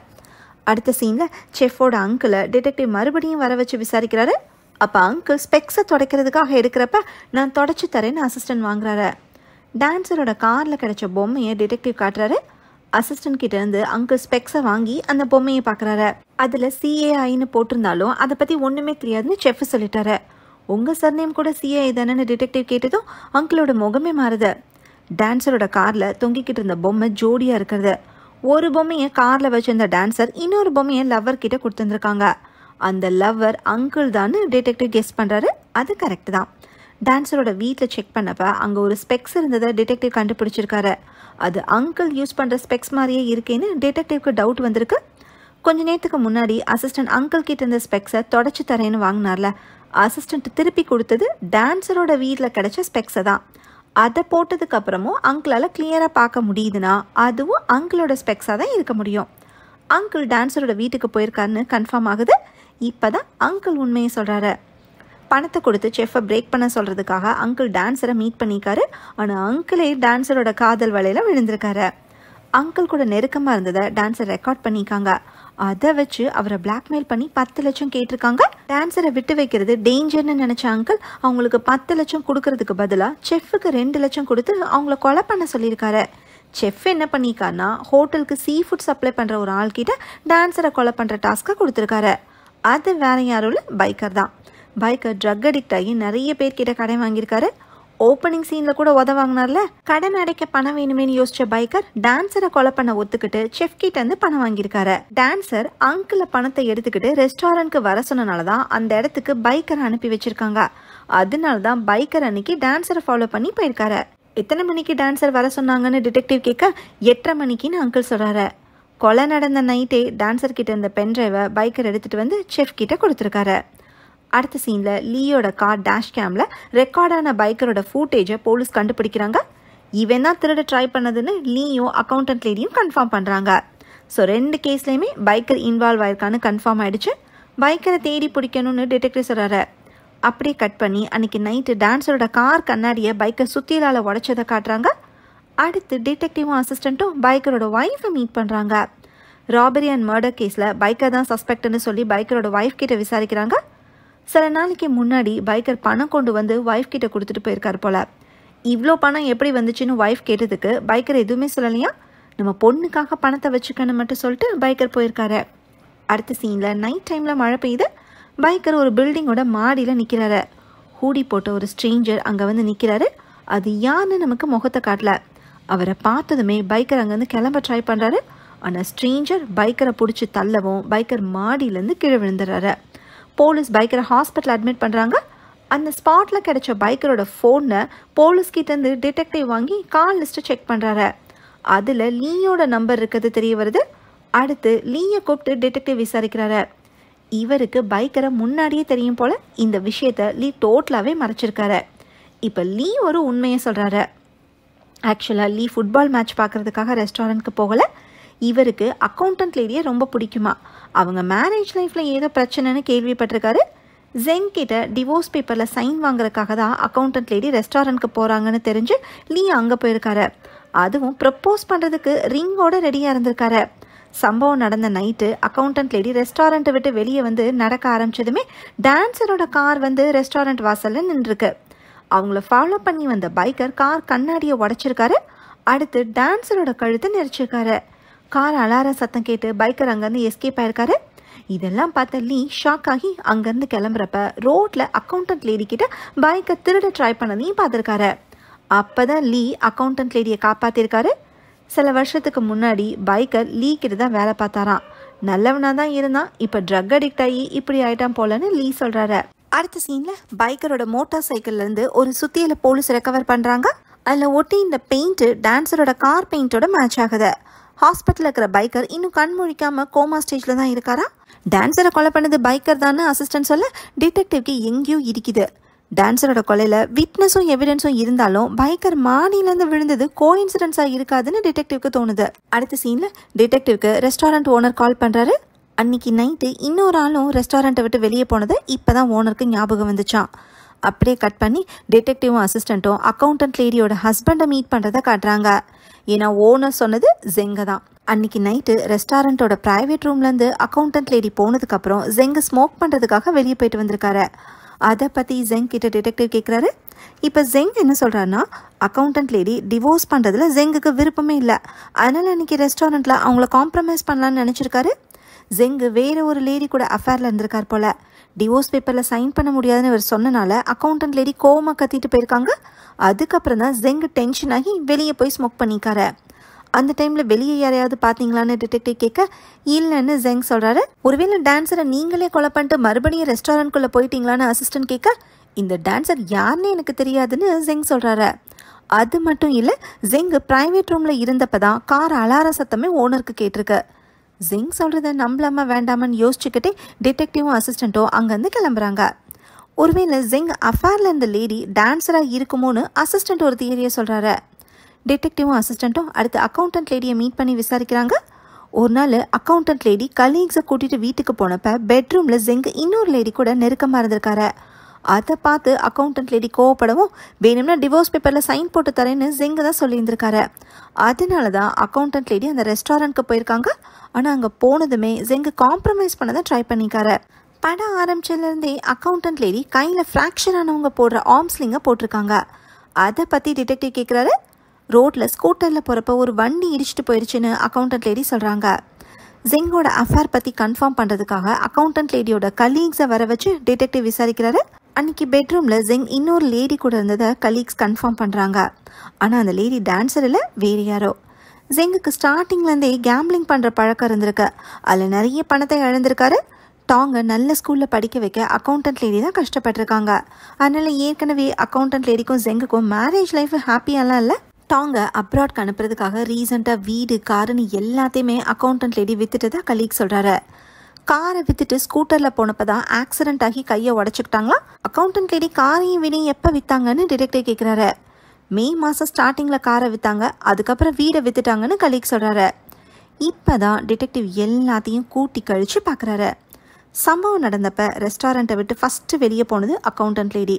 அடுத்த சீனில் செஃப்போட அங்கிளை டிடெக்டிவ் மறுபடியும் வர வச்சு விசாரிக்கிறாரு. அப்போ அங்கிள் ஸ்பெக்ஸை துடைக்கிறதுக்காக எடுக்கிறப்ப நான் தொடச்சி தரேன்னு அசிஸ்டன்ட் வாங்குறாரு. டான்சரோட காரில் கிடைச்ச பொம்மையை டிடெக்டிவ் காட்டுறாரு. அசிஸ்டன்ட் கிட்ட இருந்து அங்கிள் ஸ்பெக்ஸை வாங்கி அந்த பொம்மையை பார்க்குறாரு. அதில் CAIன்னு போட்டிருந்தாலும் அதை பற்றி ஒன்றுமே தெரியாதுன்னு செஃப் சொல்லிட்டாரு. உங்கள் சர்நேம் கூட CAI தானேன்னு டிடெக்டிவ் கேட்டதும் அங்கிளோட முகமே மாறுது. டான்சரோட காரில் தொங்கிக்கிட்டு இருந்த பொம்மை ஜோடியாக இருக்கிறது. ஒரு பொம்மையை காரில் வச்சிருந்த டான்சர் இன்னொரு பொம்மையை லவ்வர் கிட்ட கொடுத்துருந்துருக்காங்க. அந்த லவ்வர் அங்கிள் தான்னு டிடெக்டிவ் கெஸ் பண்ணுறாரு. அது கரெக்ட் தான். டான்சரோட வீட்டில் செக் பண்ணப்ப அங்கே ஒரு ஸ்பெக்ஸ் இருந்ததை டிடெக்டிவ் கண்டுபிடிச்சிருக்காரு. அது அங்கிள் யூஸ் பண்ணுற ஸ்பெக்ஸ் மாதிரியே இருக்கேன்னு டிடெக்டிவ்க்கு டவுட் வந்திருக்கு. கொஞ்ச நேரத்துக்கு முன்னாடி அசிஸ்டன்ட் அங்கிள் கிட்ட இருந்த ஸ்பெக்ஸை தொடச்சி தரேன்னு வாங்கினார்ல, அசிஸ்டன்ட் திருப்பி கொடுத்தது டான்சரோட வீட்டில் கிடைச்ச ஸ்பெக்ஸை தான். அதை போட்டதுக்கு அப்புறமும் அங்கிளால் கிளியராக பார்க்க முடியுதுன்னா அதுவும் அங்கிளோட ஸ்பெக்ஸாக தான் இருக்க முடியும். அங்கிள் டான்சரோட வீட்டுக்கு போயிருக்காருன்னு கன்ஃபார்ம் ஆகுது. இப்போ தான் அங்கிள் உண்மையை சொல்கிறாரு. பணத்தை கொடுத்து செஃப்பை பிரேக் பண்ண சொல்கிறதுக்காக அங்கிள் டான்சரை மீட் பண்ணிக்காரு. ஆனால் அங்கிளே டான்சரோட காதல் வலையில் விழுந்திருக்காரு. அங்கிள் கூட நெருக்கமாக இருந்ததை டான்சர் ரெக்கார்ட் பண்ணியிருக்காங்க. அதை வச்சு அவரை பிளாக்மெயில் பண்ணி 10 லட்சம் கேட்டிருக்காங்க. டான்சரை விட்டு வைக்கிறது டேஞ்சர்னு நினச்ச அங்கிள் அவங்களுக்கு 10 லட்சம் கொடுக்கறதுக்கு பதிலாக செஃப்புக்கு 2 லட்சம் கொடுத்து அவங்கள கொலை பண்ண சொல்லியிருக்காரு. செஃப் என்ன பண்ணியிருக்காருன்னா ஹோட்டலுக்கு சீ ஃபுட் சப்ளை பண்ணுற ஒரு ஆள்கிட்ட டான்சரை கொலை பண்ணுற டாஸ்க்கை கொடுத்துருக்காரு. அது வேற யாரும் இல்லை, பைக்கர் தான். பைக்கர் ட்ரக் அடிக்ட் ஆகி நிறைய பேர்கிட்ட கடன் வாங்கியிருக்காரு. ஓப்பனிங் சீனில் கூட உதவாங்கினார்ல, கடன் அடைக்க பணம் வேணுமேனு யோசிச்ச பைக்கர் டான்சரை கொலை பண்ண ஒத்துக்கிட்டு செஃப் கிட்ட இருந்து பணம் வாங்கியிருக்காரு. டான்சர் அங்கிள் பணத்தை எடுத்துக்கிட்டு ரெஸ்டாரண்ட்க்கு வர சொன்னனால தான் அந்த இடத்துக்கு பைக்கரை அனுப்பி வச்சிருக்காங்க. அதனால தான் பைக்கர் அன்னைக்கு டான்சரை ஃபாலோ பண்ணி போயிருக்காரு. எத்தனை மணிக்கு டான்சர் வர சொன்னாங்கன்னு டிடெக்டிவ் கேட்க 8:30 மணிக்குன்னு அங்கிள் சொல்கிறாரு. கொலை நடந்த நைட்டே டான்சர் கிட்ட இருந்த பென் டிரைவை பைக்கர் எடுத்துகிட்டு வந்து செஃப் கிட்ட கொடுத்துருக்காரு. அடுத்த சீனில் லீயோட கார் டேஷ் கேமில் ரெக்கார்டான பைக்கரோட ஃபூட்டேஜை போலீஸ் கண்டுபிடிக்கிறாங்க. இவன் தான் திருட ட்ரை பண்ணதுன்னு லீயும் அக்கௌண்டன்ட் லேடியும் கன்ஃபார்ம் பண்ணுறாங்க. ஸோ 2 கேஸ்லேயுமே பைக்கர் இன்வால்வ் ஆயிருக்கான்னு கன்ஃபார்ம் ஆயிடுச்சு. பைக்கரை தேடி பிடிக்கணும்னு டிடெக்டிவ் சொல்கிறாரு. அப்படியே கட் பண்ணி அன்னைக்கு நைட்டு டான்சரோட கார் கண்ணாடியை பைக்கர் சுத்தியலால் உடைச்சதை காட்டுறாங்க. அடுத்து டிடெக்டிவும் அசிஸ்டண்ட்டும் பைக்கரோட ஒய்ஃபை மீட் பண்ணுறாங்க. ராபரி அண்ட் மர்டர் கேஸில் பைக்கர் தான் சஸ்பெக்ட்னு சொல்லி பைக்கரோட ஒய்ஃப் கிட்ட விசாரிக்கிறாங்க. சில நாளைக்கு முன்னாடி பைக்கர் பணம் கொண்டு வந்து ஒய்ஃப் கிட்ட கொடுத்துட்டு போயிருக்காரு போல. இவ்வளோ பணம் எப்படி வந்துச்சுன்னு ஒய்ஃப் கேட்டதுக்கு பைக்கர் எதுவுமே சொல்லலையா. நம்ம பொண்ணுக்காக பணத்தை வச்சுக்கன்னு மட்டும் சொல்லிட்டு பைக்கர் போயிருக்காரு. அடுத்த சீனில் நைட் டைமில் மழை பெய்யுது. பைக்கர் ஒரு பில்டிங்கோட மாடியில் நிற்கிறாரு. ஹூடி போட்ட ஒரு ஸ்ட்ரேஞ்சர் அங்கே வந்து நிற்கிறாரு. அது யாருன்னு நமக்கு முகத்தை காட்டல. அவரை பார்த்ததுமே பைக்கர் அங்கேருந்து கிளம்ப ட்ரை பண்ணுறாரு. ஆனால் ஸ்ட்ரேஞ்சர் பைக்கரை பிடிச்சி தள்ளவும் பைக்கர் மாடியிலேருந்து கீழே விழுந்துடுறாரு. போலீஸ் பைக்கரை ஹாஸ்பிட்டல் அட்மிட் பண்ணுறாங்க. அந்த ஸ்பாட்டில் கிடைச்ச பைக்கரோட ஃபோனை போலீஸ்கிட்டேருந்து டிடெக்டிவ் வாங்கி கால் லிஸ்ட்டை செக் பண்ணுறாரு. அதில் லீயோட நம்பர் இருக்கிறது தெரிய வருது. அடுத்து லீயை கூப்பிட்டு டிடெக்டிவ் விசாரிக்கிறாரு. இவருக்கு பைக்கரை முன்னாடியே தெரியும் போல் இந்த விஷயத்த லீ டோட்டலாகவே மறைச்சிருக்காரு. இப்போ லீ ஒரு உண்மையை சொல்கிறாரு. ஆக்சுவலாக லீ ஃபுட்பால் மேட்ச் பார்க்குறதுக்காக ரெஸ்டாரண்ட்க்கு போகலை. இவருக்கு அக்கௌண்டன்ட் லேடியை ரொம்ப பிடிக்குமா. அவங்க மேரேஜ் லைஃப்பில் ஏதோ பிரச்சனைன்னு கேள்விப்பட்டிருக்காரு. ஜெங் கிட்ட டிவோர்ஸ் பேப்பரில் சைன் வாங்குறதுக்காக தான் அக்கௌண்டன்ட் லேடி ரெஸ்டாரண்ட்க்கு போகிறாங்கன்னு தெரிஞ்சு லீ அங்கே போயிருக்காரு. அதுவும் ப்ரப்போஸ் பண்ணுறதுக்கு ரிங்கோட ரெடியாக இருந்திருக்காரு. சம்பவம் நடந்த நைட்டு அக்கௌண்டன்ட் லேடி ரெஸ்டாரண்ட்டை விட்டு வெளியே வந்து நடக்க ஆரம்பிச்சதுமே டான்சரோட கார் வந்து ரெஸ்டாரண்ட் வாசலில் நின்றுருக்கு. அவங்கள ஃபாலோ பண்ணி வந்த பைக்கர் கார் கண்ணாடியை உடைச்சிருக்காரு. அடுத்து டான்சரோட கழுத்தை நெரிச்சிருக்காரு. கார் அலார சத்தம் கேட்டு பைக்கர் அங்கேருந்து எஸ்கேப் ஆயிருக்காரு. இதெல்லாம் பார்த்த லீ ஷாக் ஆகி அங்கேருந்து கிளம்புறப்ப ரோட்டில் அக்கௌண்டன்ட் லேடி கிட்ட பைக்கை திருட ட்ரை பண்ணதையும் பார்த்துருக்காரு. அப்போ தான் லீ அக்கௌண்டன்ட் லேடியை காப்பாற்றிருக்காரு. சில வருஷத்துக்கு முன்னாடி பைக்கர் லீ கிட்ட தான் வேலை பார்த்தாராம். நல்லவனாக தான் இருந்தான், இப்போ ட்ரக் அடிக்ட் ஆகி இப்படி ஆயிட்டான் போலன்னு லீ சொல்கிறாரு. அடுத்த சீனில் பைக்கரோட மோட்டார் சைக்கிள்லேருந்து ஒரு சுத்தியலை போலீஸ் ரெக்கவர் பண்ணுறாங்க. அதில் ஒட்டி இந்த பெயிண்ட்டு டான்ஸரோட கார் பெயிண்டோட மேட்ச் ஆகுது. ஹாஸ்பிட்டலில் இருக்கிற பைக்கர் இன்னும் கண் முழிக்காமல் கோமா ஸ்டேஜில் தான் இருக்காரா. டான்ஸரை கொலை பண்ணது பைக்கர் தானே அசிஸ்டன்ட் சொல்ல டிடெக்டிவ்க்கு எங்கேயோ இருக்குது. டான்ஸரோட கொலையில் விட்னஸும் எவிடன்ஸும் இருந்தாலும் பைக்கர் மாடியிலேருந்து விழுந்தது கோஇன்சிடென்ஸாக இருக்காதுன்னு டிடெக்டிவ்க்கு தோணுது. அடுத்த சீனில் டிடெக்டிவ்க்கு ரெஸ்டாரண்ட் ஓனர் கால் பண்ணுறாரு. அன்னைக்கு நைட்டு இன்னொரு ஆளும் ரெஸ்டாரண்ட்டை விட்டு வெளியே போனது இப்போ தான் ஓனருக்கு ஞாபகம் வந்துச்சான். அப்படியே கட் பண்ணி டிடெக்டிவும் அசிஸ்டண்ட்டும் அக்கௌண்டன்ட் லேடியோட ஹஸ்பண்டை மீட் பண்ணுறதை காட்டுறாங்க. ஏன்னா ஓனர் சொன்னது ஜெங்க தான். அன்னைக்கு நைட்டு ரெஸ்டாரண்ட்டோட ப்ரைவேட் ரூம்லேருந்து அக்கௌண்டன்ட் லேடி போனதுக்கப்புறம் ஜெங்க ஸ்மோக் பண்ணுறதுக்காக வெளியே போயிட்டு வந்திருக்காரு. அதை பற்றி ஜெங் கிட்ட டிடெக்டிவ் கேட்குறாரு. இப்போ ஜெங் என்ன சொல்கிறாருன்னா, அக்கௌண்டன்ட் லேடி டிவோர்ஸ் பண்ணுறதுல ஜெங்குக்கு விருப்பமே இல்லை, அதனால் அன்றைக்கி ரெஸ்டாரண்ட்டில் அவங்கள காம்ப்ரமைஸ் பண்ணலான்னு நினச்சிருக்காரு. ஜெங்கு வேறு ஒரு லேடி கூட அஃபேரில் இருந்திருக்கார் போல். டிவோர்ஸ் பேப்பரில் சைன் பண்ண முடியாதுன்னு இவர் சொன்னனால அக்கௌண்டன்ட் லேடி கோவமாக கத்திட்டு போயிருக்காங்க. அதுக்கப்புறம் தான் ஜெங்கு டென்ஷன் ஆகி வெளியே போய் ஸ்மோக் பண்ணிக்காரு. அந்த டைமில் வெளியே யாரையாவது பார்த்தீங்களான்னு டிடெக்டிவ் கேட்க இல்லைன்னு ஜெங் சொல்கிறாரு. ஒருவேளை டான்ஸரை நீங்களே கொலை பண்ணிட்டு மறுபடியும் ரெஸ்டாரண்ட்குள்ளே போயிட்டீங்களான்னு அசிஸ்டன்ட் கேட்க இந்த டான்ஸர் யாருன்னு எனக்கு தெரியாதுன்னு ஜெங் சொல்கிறாரு. அது மட்டும் இல்லை, ஜெங்கு ப்ரைவேட் ரூமில் இருந்தப்போ தான் கார் அலார சத்தமே ஓனருக்கு கேட்டிருக்கு. ஜெங் சொல்கிறத நம்பலாமா வேண்டாமான்னு யோசிச்சுக்கிட்டே டிடெக்டிவும் அசிஸ்டண்ட்டும் அங்கேருந்து கிளம்புறாங்க. ஒருவேளை ஜெங் அஃபேரில் இருந்த லேடி டான்ஸராக இருக்குமோன்னு அசிஸ்டண்ட் ஒரு தியரியை சொல்கிறாரு. டிடெக்டிவும் அசிஸ்டண்ட்டும் அடுத்து அக்கௌண்டன்ட் லேடியை மீட் பண்ணி விசாரிக்கிறாங்க. ஒரு நாள் அக்கௌண்டன்ட் லேடி கலீக்ஸை கூட்டிகிட்டு வீட்டுக்கு போனப்போ பெட்ரூமில் ஜெங் இன்னொரு லேடி கூட நெருக்கமாக இருந்திருக்காரு. அதை பார்த்து அக்கௌண்டன்ட் லேடி கோவப்படவும் வேணும்னா டிவோர்ஸ் பேப்பரில் சைன் போட்டு தரேன்னு ஜெங்கு தான் சொல்லியிருந்திருக்காரு. அதனால தான் அக்கௌண்டன்ட் லேடி அந்த ரெஸ்டாரண்ட்க்கு போயிருக்காங்க. ஆனால் அங்கே போனதுமே ஜெங்கு காம்ப்ரமைஸ் பண்ண தான் ட்ரை பண்ணிக்காரு. படம் ஆரம்பிச்சதுலேருந்தே அக்கௌண்டன்ட் லேடி கையில் ஃப்ராக்சர் ஆனவங்க போடுற ஆர்ம்ஸ்லிங்கை போட்டிருக்காங்க. அதை பற்றி டிடெக்டிவ் கேட்குறாரு. ரோட்டில் ஸ்கூட்டரில் போகிறப்ப ஒரு வண்டி இடிச்சிட்டு போயிடுச்சுன்னு அக்கௌண்டன்ட் லேடி சொல்கிறாங்க. ஜெங்கோட அஃபேர் பற்றி கன்ஃபார்ம் பண்ணுறதுக்காக அக்கௌண்டன்ட் லேடியோட கலீக்ஸை வர வச்சு டிடெக்டிவ் விசாரிக்கிறாரு. அன்றைக்கி பெட்ரூமில் ஜெங் இன்னொரு லேடி கூட இருந்ததை கலீக்ஸ் கன்ஃபார்ம் பண்ணுறாங்க. ஆனால் அந்த லேடி டான்ஸர் இல்லை, வேறு யாரோ. ஜெங்குக்கு ஸ்டார்டிங்லேருந்தே கேம்பிளிங் பண்ணுற பழக்கம் இருந்திருக்கு. அதில் நிறைய பணத்தை இழந்திருக்காரு. டாங்கை நல்ல ஸ்கூலில் படிக்க வைக்க அக்கௌண்டன்ட் லேடி தான் கஷ்டப்பட்டிருக்காங்க. அதனால் ஏற்கனவே அக்கௌண்டன்ட் லேடிக்கும் ஜெங்குக்கும் மேரேஜ் லைஃப் ஹாப்பியாலாம் இல்லை. டாங்கை அப்ராட்க்கு அனுப்புறதுக்காக ரீசெண்டாக வீடு காருன்னு எல்லாத்தையுமே அக்கௌண்டன்ட் லேடி வித்துட்டு தான் கலீக் சொல்கிறாரு. காரை வித்துட்டு ஸ்கூட்டரில் போனப்போ தான் ஆக்சிடென்ட் ஆகி கையை உடச்சிக்கிட்டாங்களா. அக்கௌண்டன்ட் லேடி காரையும் வீடையும் எப்போ விற்றாங்கன்னு டிடெக்டிவ் கேட்குறாரு. மே மாதம் ஸ்டார்டிங்கில் காரை விற்றாங்க, அதுக்கப்புறம் வீடை விற்றுட்டாங்கன்னு கலீக் சொல்கிறாரு. இப்போ தான் டிடெக்டிவ் எல்லாத்தையும் கூட்டி கழித்து பார்க்குறாரு. சம்பவம் நடந்தப்போ ரெஸ்டாரண்ட்டை விட்டு ஃபஸ்ட்டு வெளியே போனது அக்கௌண்டன்ட் லேடி.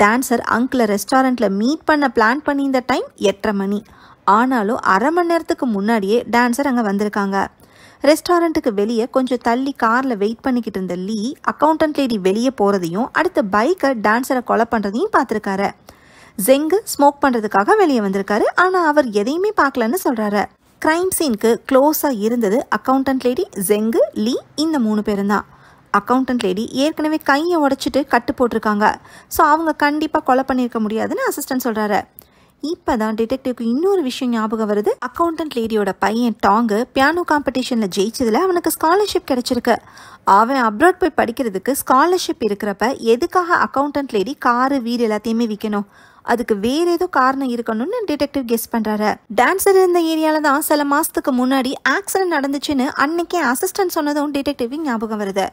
டான்ஸர் அங்கிளை ரெஸ்டாரண்ட்டில் மீட் பண்ண பிளான் பண்ணியிருந்த டைம் 8:30 மணி. ஆனாலும் அரை மணி நேரத்துக்கு முன்னாடியே டான்ஸர் அங்கே வந்திருக்காங்க. ரெஸ்டாரண்ட்டுக்கு வெளியே கொஞ்சம் தள்ளி காரில் வெயிட் பண்ணிக்கிட்டு இருந்த லீ அக்கௌண்டன்ட் லேடி வெளியே போகிறதையும் அடுத்த பைக்கை டான்ஸரை கொலை பண்ணுறதையும் பார்த்துருக்காரு. ஜெங்கு ஸ்மோக் பண்ணுறதுக்காக வெளியே வந்திருக்காரு. ஆனால் அவர் எதையுமே பார்க்கலன்னு சொல்கிறாரு. க்ரைம் சீனுக்கு க்ளோஸாக இருந்தது அக்கௌண்டன்ட் லேடி, ஜெங்கு, லீ, இந்த 3 பேரும் தான். அக்கௌண்டன்ட் லேடி ஏற்கனவே கையை உடைச்சிட்டு கட்டு போட்டிருக்காங்க. ஸோ அவங்க கண்டிப்பாக கொலை பண்ணியிருக்க முடியாதுன்னு அசிஸ்டன்ட் சொல்கிறாரு. இப்போ தான் டிடெக்டிவ்க்கு இன்னொரு விஷயம் ஞாபகம் வருது. அக்கௌண்டன்ட் லேடியோட பையன் டாங்கு பியானோ காம்படிஷனில் ஜெயிச்சதில் அவனுக்கு ஸ்காலர்ஷிப் கிடச்சிருக்கு. அவன் அப்ராட் போய் படிக்கிறதுக்கு ஸ்காலர்ஷிப் இருக்கிறப்ப எதுக்காக அக்கௌண்டன்ட் லேடி காரு வீடு எல்லாத்தையுமே விற்கணும்? அதுக்கு வேற ஏதோ காரணம் இருக்கணும்னு டிடெக்டிவ் கெஸ் பண்ணுறாரு. டான்ஸர் இருந்த ஏரியாவில் தான் சில மாதத்துக்கு முன்னாடி ஆக்சிடென்ட் நடந்துச்சுன்னு அன்னைக்கே அசிஸ்டன்ட் சொன்னதும் டிடெக்டிவ் ஞாபகம் வருது.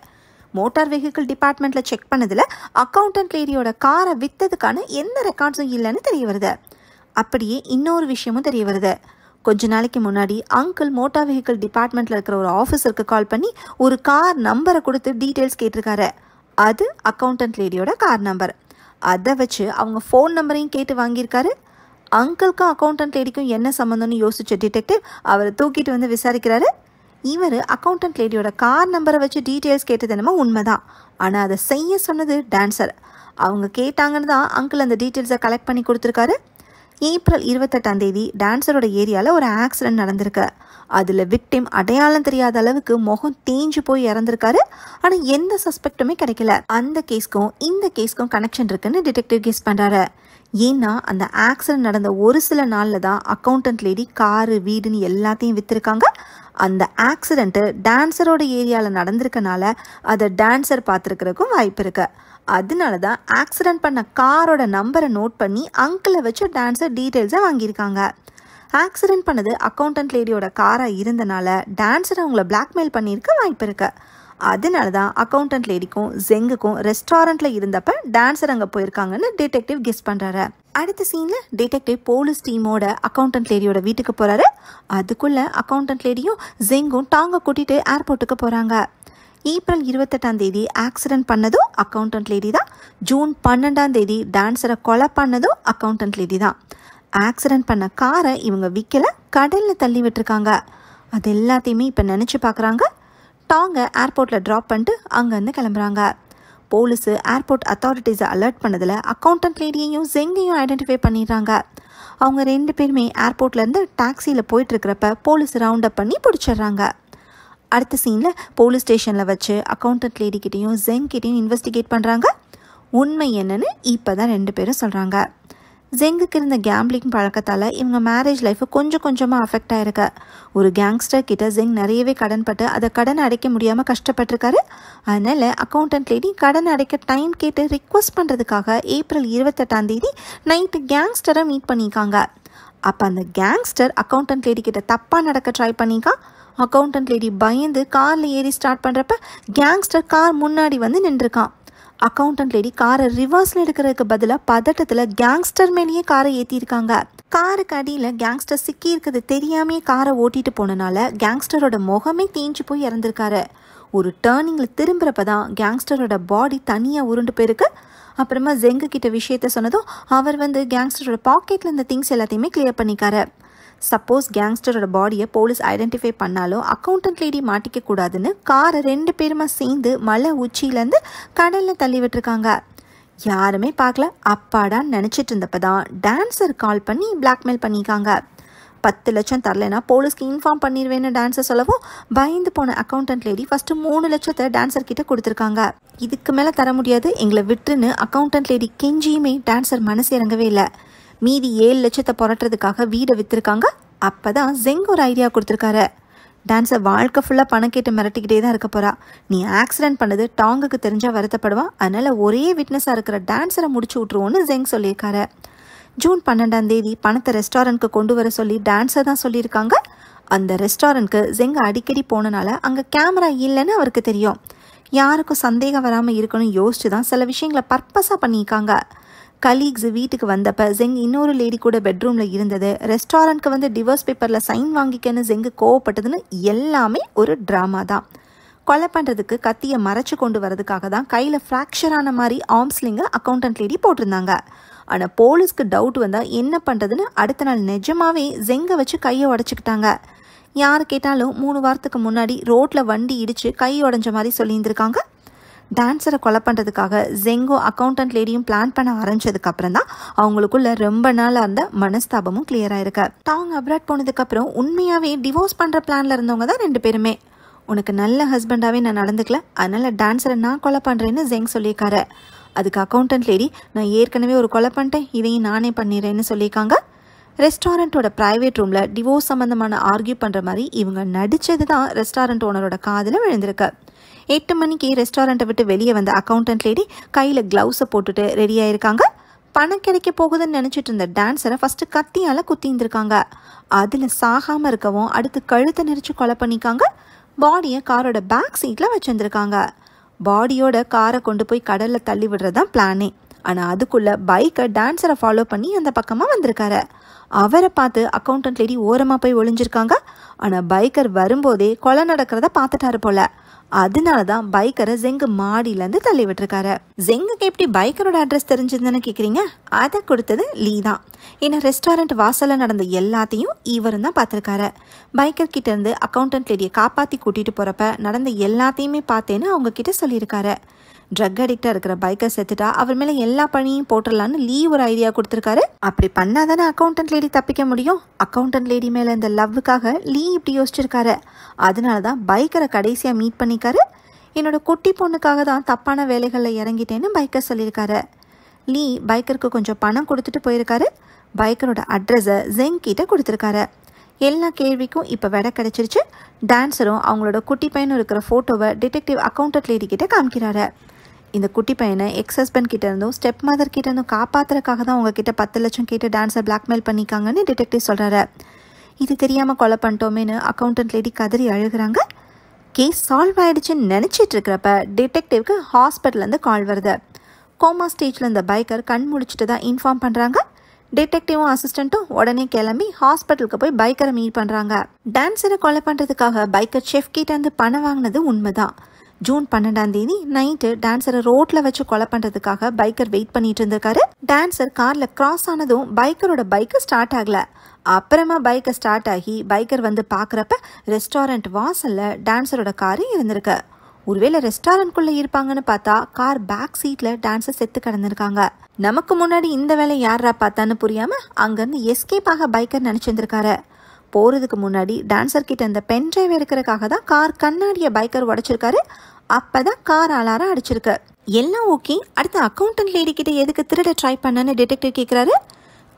மோட்டார் வெஹிக்கிள் டிபார்ட்மெண்ட்டில் செக் பண்ணதில் அக்கௌண்டன்ட் லேடியோட காரை விற்றதுக்கான எந்த ரெக்கார்ட்ஸும் இல்லைன்னு தெரிய வருது. அப்படியே இன்னொரு விஷயமும் தெரிய வருது. கொஞ்ச நாளைக்கு முன்னாடி அங்கிள் மோட்டார் வெஹிக்கிள் டிபார்ட்மெண்ட்டில் இருக்கிற ஒரு ஆஃபீஸருக்கு கால் பண்ணி ஒரு கார் நம்பரை கொடுத்து டீட்டெயில்ஸ் கேட்டிருக்காரு. அது அக்கௌண்டன்ட் லேடியோட கார் நம்பர். அதை வச்சு அவங்க ஃபோன் நம்பரையும் கேட்டு வாங்கியிருக்காரு. அங்கிள்க்கும் அக்கௌண்டன்ட் லேடிக்கும் என்ன சம்மந்தம்னு யோசிச்ச டிடெக்டிவ் அவரை தூக்கிட்டு வந்து விசாரிக்கிறாரு. இவர் அக்கௌண்டன்ட் லேடியோட கார் நம்பரை வச்சு டீட்டெயில்ஸ் கேட்டது என்னமோ உண்மைதான். ஆனால் அதை செய்ய சொன்னது டான்ஸர். அவங்க கேட்டாங்கன்னு தான் அங்கிள் அந்த டீட்டெயில்ஸை கலெக்ட் பண்ணி கொடுத்துருக்காரு. ஏப்ரல் 28 டான்ஸரோட ஏரியாவில் ஒரு ஆக்சிடென்ட் நடந்திருக்கு. அதில் விக்டிம் அடையாளம் தெரியாத அளவுக்கு முகம் தேஞ்சு போய் இறந்துருக்காரு. ஆனால் எந்த சஸ்பெக்டுமே கிடைக்கல. அந்த கேஸ்க்கும் இந்த கேஸ்க்கும் கனெக்ஷன் இருக்குன்னு டிடெக்டிவ் கெஸ் பண்ணுறாரு. ஏன்னா அந்த ஆக்சிடென்ட் நடந்த ஒரு சில நாளில் தான் அக்கௌண்டன்ட் லேடி காரு வீடுன்னு எல்லாத்தையும் விற்றுருக்காங்க. அந்த ஆக்சிடென்ட்டு டான்ஸரோட ஏரியாவில் நடந்திருக்கனால அதை டான்ஸர் பார்த்துருக்கிறதுக்கும் வாய்ப்பு இருக்குது. அதனால தான் ஆக்சிடென்ட் பண்ண காரோட நம்பரை நோட் பண்ணி அங்கிளை வச்சு டான்ஸர் டீட்டெயில்ஸை வாங்கியிருக்காங்க. ஆக்சிடென்ட் பண்ணது அக்கௌண்டன்ட் லேடியோட காராக இருந்தனால டான்ஸர் அவங்கள பிளாக்மெயில் பண்ணியிருக்க வாய்ப்பு இருக்கு. அதனால தான் அக்கௌண்டன்ட் லேடிக்கும் ஜெங்குக்கும் ரெஸ்டாரண்ட்டில் இருந்தப்ப டான்ஸர் அங்கே போயிருக்காங்கன்னு டிடெக்டிவ் கெஸ் பண்ணுறாரு. அடுத்த சீனில் டிடெக்டிவ் போலீஸ் டீமோட அக்கௌண்டன்ட் லேடியோட வீட்டுக்கு போகிறாரு. அதுக்குள்ளே அக்கௌண்டன்ட் லேடியும் ஜெங்கும் டாங்கை கூட்டிகிட்டு ஏர்போர்ட்டுக்கு போகிறாங்க. ஏப்ரல் 28 ஆக்சிடென்ட் பண்ணதும் அக்கௌண்டன்ட் லேடி தான். ஜூன் 12 டான்ஸரை கொலை பண்ணதும் அக்கௌண்டன்ட் லேடி தான். ஆக்சிடென்ட் பண்ண காரை இவங்க விற்கல, கடலில் தள்ளி விட்டுருக்காங்க. அது எல்லாத்தையுமே இப்போ நினச்சி பார்க்குறாங்க. டாங்கை ஏர்போர்ட்டில் ட்ராப் பண்ணிட்டு அங்கேருந்து கிளம்புறாங்க. போலீஸு ஏர்போர்ட் அத்தாரிட்டிஸை அலர்ட் பண்ணதில் அக்கௌண்டன்ட் லேடியையும் ஜெங்கையும் ஐடென்டிஃபை பண்ணிடுறாங்க. அவங்க 2 பேருமே ஏர்போர்ட்லேருந்து டாக்ஸியில் போயிட்டுருக்கிறப்ப போலீஸ் ரவுண்ட் அப் பண்ணி பிடிச்சிடுறாங்க. அடுத்த சீனில் போலீஸ் ஸ்டேஷனில் வச்சு அக்கௌண்டன்ட் லேடிக்கிட்டையும் ஜெங்கிட்டையும் இன்வெஸ்டிகேட் பண்ணுறாங்க. உண்மை என்னன்னு இப்போ தான் 2 பேரும் சொல்கிறாங்க. ஜெங்குக்கு இருந்த கேம்பிளிங் பழக்கத்தால் இவங்க மேரேஜ் லைஃபு கொஞ்சம் கொஞ்சமாக அஃபெக்ட் ஆகிருக்கு. ஒரு கேங்ஸ்டர் கிட்ட ஜெங் நிறையவே கடன்பட்டு அதை கடன் அடைக்க முடியாமல் கஷ்டப்பட்டிருக்காரு. அதனால் அக்கௌண்டன்ட் லேடி கடன் அடைக்க டைம் கேட்டு ரிக்வஸ்ட் பண்ணுறதுக்காக ஏப்ரல் 28 நைட்டு கேங்ஸ்டரை மீட் பண்ணியிருக்காங்க. அப்போ அந்த கேங்ஸ்டர் அக்கௌண்டன்ட் லேடி கிட்ட தப்பாக நடக்க ட்ரை பண்ணிக்கா. அக்கௌண்டன்ட் லேடி பயந்து காரில் ஏறி ஸ்டார்ட் பண்ணுறப்ப கேங்ஸ்டர் கார் முன்னாடி வந்து நின்றுருக்கான். அக்கௌண்டன்ட் லேடி காரை ரிவர்ஸில் எடுக்கிறதுக்கு பதிலாக பதட்டத்தில் கேங்ஸ்டர் மேலேயே காரை ஏற்றிருக்காங்க. காருக்கு அடியில் கேங்ஸ்டர் சிக்கி இருக்கிறது தெரியாமே காரை ஓட்டிட்டு போனனால கேங்ஸ்டரோட முகமே தேஞ்சு போய் இறந்துருக்காரு. ஒரு டேர்னிங்கில் திரும்புகிறப்ப தான் கேங்ஸ்டரோட பாடி தனியாக உருண்டு போயிருக்கு. அப்புறமா ஜெங்கு கிட்ட விஷயத்த சொன்னதும் அவர் வந்து கேங்ஸ்டரோட பாக்கெட்டில் இருந்த திங்ஸ் எல்லாத்தையுமே கிளியர் பண்ணிக்காரு. சப்போஸ் கேங்ஸ்டரோட பாடியை போலீஸ் ஐடென்டிஃபை பண்ணாலும் அக்கௌண்டன்ட் லேடி மாட்டிக்க கூடாதுன்னு காரை 2 பேருமா சேர்ந்து மலை உச்சியிலேருந்து கடலில் தள்ளி விட்டுருக்காங்க. யாருமே பார்க்கல, அப்பாடான்னு நினச்சிட்டு இருந்தப்ப தான் டான்ஸர் கால் பண்ணி பிளாக்மெயில் பண்ணியிருக்காங்க. 10 லட்சம் தரலைன்னா போலீஸ்க்கு இன்ஃபார்ம் பண்ணிடுவேன்னு டான்ஸர் சொல்லவும் பயந்து போன அக்கௌண்டன்ட் லேடி ஃபஸ்ட்டு 3 லட்சத்தை டான்ஸர் கிட்ட கொடுத்துருக்காங்க. இதுக்கு மேலே தர முடியாது, எங்களை விட்டுருன்னு அக்கௌண்டன்ட் லேடி கெஞ்சியுமே டான்ஸர் மனசு இறங்கவே இல்லை. மீதி 7 லட்சத்தை புரட்டுறதுக்காக வீடை விற்றுருக்காங்க. அப்போ தான் ஜெங் ஒரு ஐடியா கொடுத்துருக்காரு. டான்ஸர் வாழ்க்கை ஃபுல்லாக பணம் கேட்டு மிரட்டிக்கிட்டே தான் இருக்க போகிறா. நீ ஆக்சிடென்ட் பண்ணது டாங்குக்கு தெரிஞ்சால் வருத்தப்படுவா. அதனால் ஒரே விட்னஸாக இருக்கிற டான்ஸரை முடிச்சு விட்ருவோன்னு ஜெங் சொல்லியிருக்காரு. ஜூன் 12 பணத்தை ரெஸ்டாரண்ட்க்கு கொண்டு வர சொல்லி டான்ஸர் தான் சொல்லியிருக்காங்க. அந்த ரெஸ்டாரண்ட்க்கு ஜெங் அடிக்கடி போனனால அங்கே கேமரா இல்லைன்னு அவருக்கு தெரியும். யாருக்கும் சந்தேகம் வராமல் இருக்கணும் யோசிச்சு தான் சில விஷயங்களை பர்பஸாக பண்ணியிருக்காங்க. கலீக்ஸ் வீட்டுக்கு வந்தப்ப ஜெங் இன்னொரு லேடி கூட பெட்ரூமில் இருந்தது, ரெஸ்டாரண்ட்க்கு வந்து டிவோர்ஸ் பேப்பரில் சைன் வாங்கிக்கன்னு ஜெங்கு கோவப்பட்டதுன்னு எல்லாமே ஒரு ட்ராமா தான். கொலை பண்ணுறதுக்கு கத்தியை மறைச்சு கொண்டு வரதுக்காக தான் கையில் ஃப்ராக்சர் ஆன மாதிரி ஆர்ம்ஸ்லிங்கை அக்கௌண்டன்ட் லேடி போட்டிருந்தாங்க. ஆனால் போலீஸ்க்கு டவுட் வந்தால் என்ன பண்ணுறதுன்னு அடுத்த நாள் நிஜமாவே ஜெங்கை வச்சு கையை உடச்சிக்கிட்டாங்க. யார் கேட்டாலும் 3 வாரத்துக்கு முன்னாடி ரோட்டில் வண்டி இடித்து கை உடஞ்ச மாதிரி சொல்லியிருந்திருக்காங்க. டான்ஸரை கொலை பண்ணுறதுக்காக ஜெங்கோ அக்கௌண்டன்ட் லேடியும் பிளான் பண்ண ஆரம்பிச்சதுக்கு அப்புறம் தான் அவங்களுக்குள்ள ரொம்ப நாளாக இருந்த மனஸ்தாபமும் கிளியர் ஆயிருக்கு. டாங் அப்ராட் போனதுக்கப்புறம் உண்மையாகவே டிவோர்ஸ் பண்ணுற பிளானில் இருந்தவங்க தான் 2 பேருமே. உனக்கு நல்ல ஹஸ்பண்டாகவே நான் நடந்துக்கல, அதனால் டான்ஸரை நான் கொலை பண்ணுறேன்னு ஜெங் சொல்லியிருக்காரு. அதுக்கு அக்கௌண்டன்ட் லேடி நான் ஏற்கனவே ஒரு கொலை பண்ணிட்டேன், இதையும் நானே பண்ணிடுறேன்னு சொல்லியிருக்காங்க. ரெஸ்டாரண்ட்டோட ப்ரைவேட் ரூமில் டிவோர்ஸ் சம்மந்தமான ஆர்கியூ பண்ணுற மாதிரி இவங்க நடித்தது தான் ரெஸ்டாரண்ட் ஓனரோட காதில் விழுந்திருக்கு. 8 மணிக்கு ரெஸ்டாரண்ட்டை விட்டு வெளியே வந்த அக்கௌண்டன்ட் லேடி கையில் க்ளவுஸை போட்டுட்டு ரெடி ஆயிருக்காங்க. பணம் கிடைக்க போகுதுன்னு நினச்சிட்டு இருந்த டான்ஸரை ஃபஸ்ட்டு கத்தியால் குத்தியிருந்திருக்காங்க. அதில் சாகாமல் இருக்கவும் அடுத்து கழுத்தை நெரிச்சு கொலை பண்ணிக்காங்க. பாடியை காரோட பேக் சீட்டில் வச்சுருந்துருக்காங்க. பாடியோட காரை கொண்டு போய் கடலில் தள்ளி விடுறது தான் பிளானே. ஆனால் அதுக்குள்ளே பைக்கை டான்ஸரை ஃபாலோ பண்ணி அந்த பக்கமாக வந்திருக்காரு. அவரை பார்த்து அக்கௌண்டன்ட் லேடி ஓரமாக போய் ஒளிஞ்சிருக்காங்க. ஆனால் பைக்கர் வரும்போதே கொலை நடக்கிறத பார்த்துட்டாரு போல. அதனால தான் பைக்கரை ஜெங்கு மாடியிலேருந்து தள்ளி விட்டுருக்காரு. ஜெங்குக்கு எப்படி பைக்கரோட அட்ரஸ் தெரிஞ்சதுன்னு கேட்குறீங்க? அதை கொடுத்தது லீ தான். ஏன்னா ரெஸ்டாரண்ட் வாசலில் நடந்த எல்லாத்தையும் இவரும் தான் பார்த்துருக்காரு. பைக்கர் கிட்டேருந்து அக்கௌண்டன்ட் லேடியை காப்பாற்றி கூட்டிகிட்டு போகிறப்ப நடந்த எல்லாத்தையுமே பார்த்தேன்னு அவங்க கிட்ட சொல்லியிருக்காரு. ட்ரக் அடிக்டாக இருக்கிற பைக்கர் செத்துட்டா அவர் மேலே எல்லா பணியும் போட்டுடலான்னு லீ ஒரு ஐடியா கொடுத்துருக்காரு. அப்படி பண்ணாதானே அக்கௌண்டன்ட் லேடி தப்பிக்க முடியும். அக்கௌண்டன்ட் லேடி மேலே இந்த லவ்வுக்காக லீ இப்படி யோசிச்சிருக்காரு. அதனால தான் பைக்கரை கடைசியாக மீட் பண்ணிக்காரு. என்னோட குட்டி பொண்ணுக்காக தான் தப்பான வேலைகளில் இறங்கிட்டேன்னு பைக்கர் சொல்லியிருக்காரு. லீ பைக்கருக்கு கொஞ்சம் பணம் கொடுத்துட்டு போயிருக்காரு. பைக்கரோட அட்ரஸை ஜெங் கிட்ட கொடுத்துருக்காரு. எல்லா கேள்விக்கும் இப்போ விடை கிடச்சிருச்சு. டான்ஸரும் அவங்களோட குட்டி பையனும் இருக்கிற ஃபோட்டோவை டிடெக்டிவ் அக்கௌண்டன்ட் லேடி கிட்ட காமிக்கிறாரு. இந்த குட்டி பையனை எக்ஸ் ஹஸ்பண்ட் கிட்ட இருந்தும் ஸ்டெப் மதர் கிட்ட இருந்தும் காப்பாத்துறதுக்காக தான் உங்ககிட்ட 10 லட்சம் கேட்டு டான்ஸை பிளாக்மெயில் பண்ணிக்காங்கன்னு டிடெக்டிவ் சொல்கிறாரு. இது தெரியாமல் கொலை பண்ணிட்டோமேனு அக்கௌண்டன்ட் லேடி கதறி அழுகிறாங்க. கேஸ் சால்வ் ஆகிடுச்சுன்னு நினச்சிட்டு இருக்கிறப்ப டிடெக்டிவ்க்கு ஹாஸ்பிட்டல்லேருந்து கால் வருது. கோமா ஸ்டேஜில் இந்த பைக்கர் கண் முழிச்சிட்டு தான் இன்ஃபார்ம் பண்ணுறாங்க. டிடெக்டிவும் அசிஸ்டண்ட்டும் உடனே கிளம்பி ஹாஸ்பிட்டலுக்கு போய் பைக்கரை மீட் பண்ணுறாங்க. டான்ஸரை கொலை பண்ணுறதுக்காக பைக்கர் செஃப் கிட்டேருந்து பணம் வாங்கினது உண்மைதான். ஜூன் 12 நைட்டு டான்ஸரை ரோட்ல வச்சு கொலை பண்றதுக்காக பைக்கர் வெயிட் பண்ணிட்டு இருந்திருக்காரு. டான்ஸர் கார்ல கிராஸ் ஆனதும் பைக்கரோட பைக்கு ஸ்டார்ட் ஆகல. அப்புறமா பைக்கை ஸ்டார்ட் ஆகி பைக்கர் வந்து பாக்குறப்ப ரெஸ்டாரண்ட் வாசல்ல டான்ஸரோட காரு இருந்திருக்கு. ஒருவேளை ரெஸ்டாரண்ட்குள்ள இருப்பாங்கன்னு பார்த்தா கார் பேக் சீட்ல டான்ஸர் செத்து கிடந்திருக்காங்க. நமக்கு முன்னாடி இந்த வேலை யாரா பார்த்தான்னு புரியாம அங்கிருந்து எஸ்கேப் ஆக பைக்கர் நினைச்சிருந்திருக்காரு. போறதுக்கு முன்னாடி டான்ஸர் கிட்ட இந்த பென் டிரைவ் எடுக்கிறதுக்காக தான் கார் கண்ணாடிய பைக்கர் உடைச்சிருக்காரு. அப்பதான் கார் அலாரம் அடிச்சிருக்கு. எல்லாம் ஓகே. அடுத்து அக்கௌண்டன்ட் லேடி கிட்ட எதுக்கு திருட ட்ரை பண்ணன்னு டிடெக்டிவ் கேட்கிறாரு.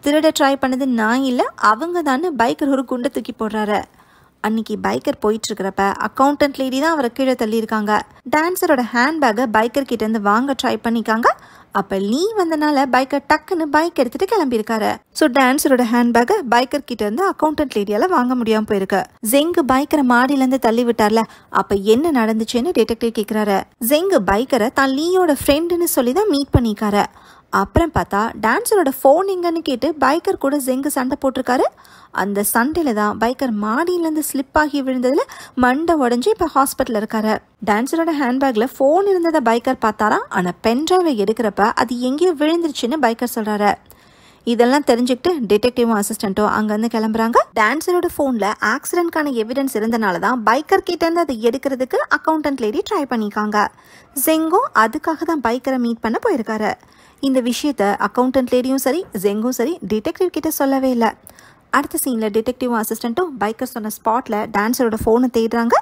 திருட ட்ரை பண்ணது நான் இல்ல, அவங்க தானே பைக்கர் ஒரு குண்டை தூக்கி போடுறாரு. அன்னைக்கு பைக்கர் போயிட்டு இருக்கிறப்ப அக்கௌண்டன்ட் லேடி தான் அவரை கீழே தள்ளியிருக்காங்க. டான்ஸரோட ஹேண்ட்பேக்கை பைக்கர் கிட்ட இருந்து வாங்க ட்ரை பண்ணிக்காங்க. அப்ப லீ வந்தனால பைக்கர் டக்குன்னு பைக் எடுத்துட்டு கிளம்பியிருக்காரு. ஸோ டான்ஸரோட ஹேண்ட்பேக்கை பைக்கர் கிட்ட இருந்து அக்கௌண்டன்ட் லேடியால வாங்க முடியாம போயிருக்கு. ஜெங்கு பைக்கரை மாடியில இருந்து தள்ளி விட்டார்ல, அப்ப என்ன நடந்துச்சுன்னு டிடெக்டிவ் கேட்கிறாரு. ஜெங்கு பைக்கரை தான் லீயோட ஃப்ரெண்டுன்னு சொல்லி தான் மீட் பண்ணிக்காரு. அப்புறம் பார்த்தா டான்ஸரோட ஃபோன் எங்கன்னு கேட்டு பைக்கர் கூட ஜெங்கு சண்டை போட்டிருக்காரு. அந்த சண்டையில தான் பைக்கர் மாடியிலேருந்து ஸ்லிப் ஆகி விழுந்ததுல மண்டை உடஞ்சி இப்போ ஹாஸ்பிட்டல் இருக்காரு. டான்ஸரோட ஹேண்ட்பேக்ல ஃபோன் இருந்ததை பைக்கர் பார்த்தாரா, ஆனால் பென் டிரைவை எடுக்கிறப்ப அது எங்கேயோ விழுந்துருச்சுன்னு பைக்கர் சொல்றாரு. இதெல்லாம் தெரிஞ்சுக்கிட்டு டிடெக்டிவும் அசிஸ்டண்ட்டும் அங்கேருந்து கிளம்புறாங்க. டான்ஸரோட ஃபோனில் ஆக்சிடென்ட்கான எவிடன்ஸ் இருந்தனால தான் பைக்கர் கிட்டேருந்து அதை எடுக்கிறதுக்கு அக்கௌண்டன்ட் லேடி ட்ரை பண்ணிக்காங்க. ஜெங்கும் அதுக்காக தான் பைக்கரை மீட் பண்ண போயிருக்காரு. இந்த விஷயத்த அக்கௌண்டன்ட் லேடியும் சரி ஜெங்கும் சரி டிடெக்டிவ் கிட்ட சொல்லவே இல்லை. அடுத்த சீனில் டிடெக்டிவும் அசிஸ்டண்ட்டும் பைக்கர் சொன்ன ஸ்பாட்டில் டான்ஸரோட ஃபோனை தேடுறாங்க.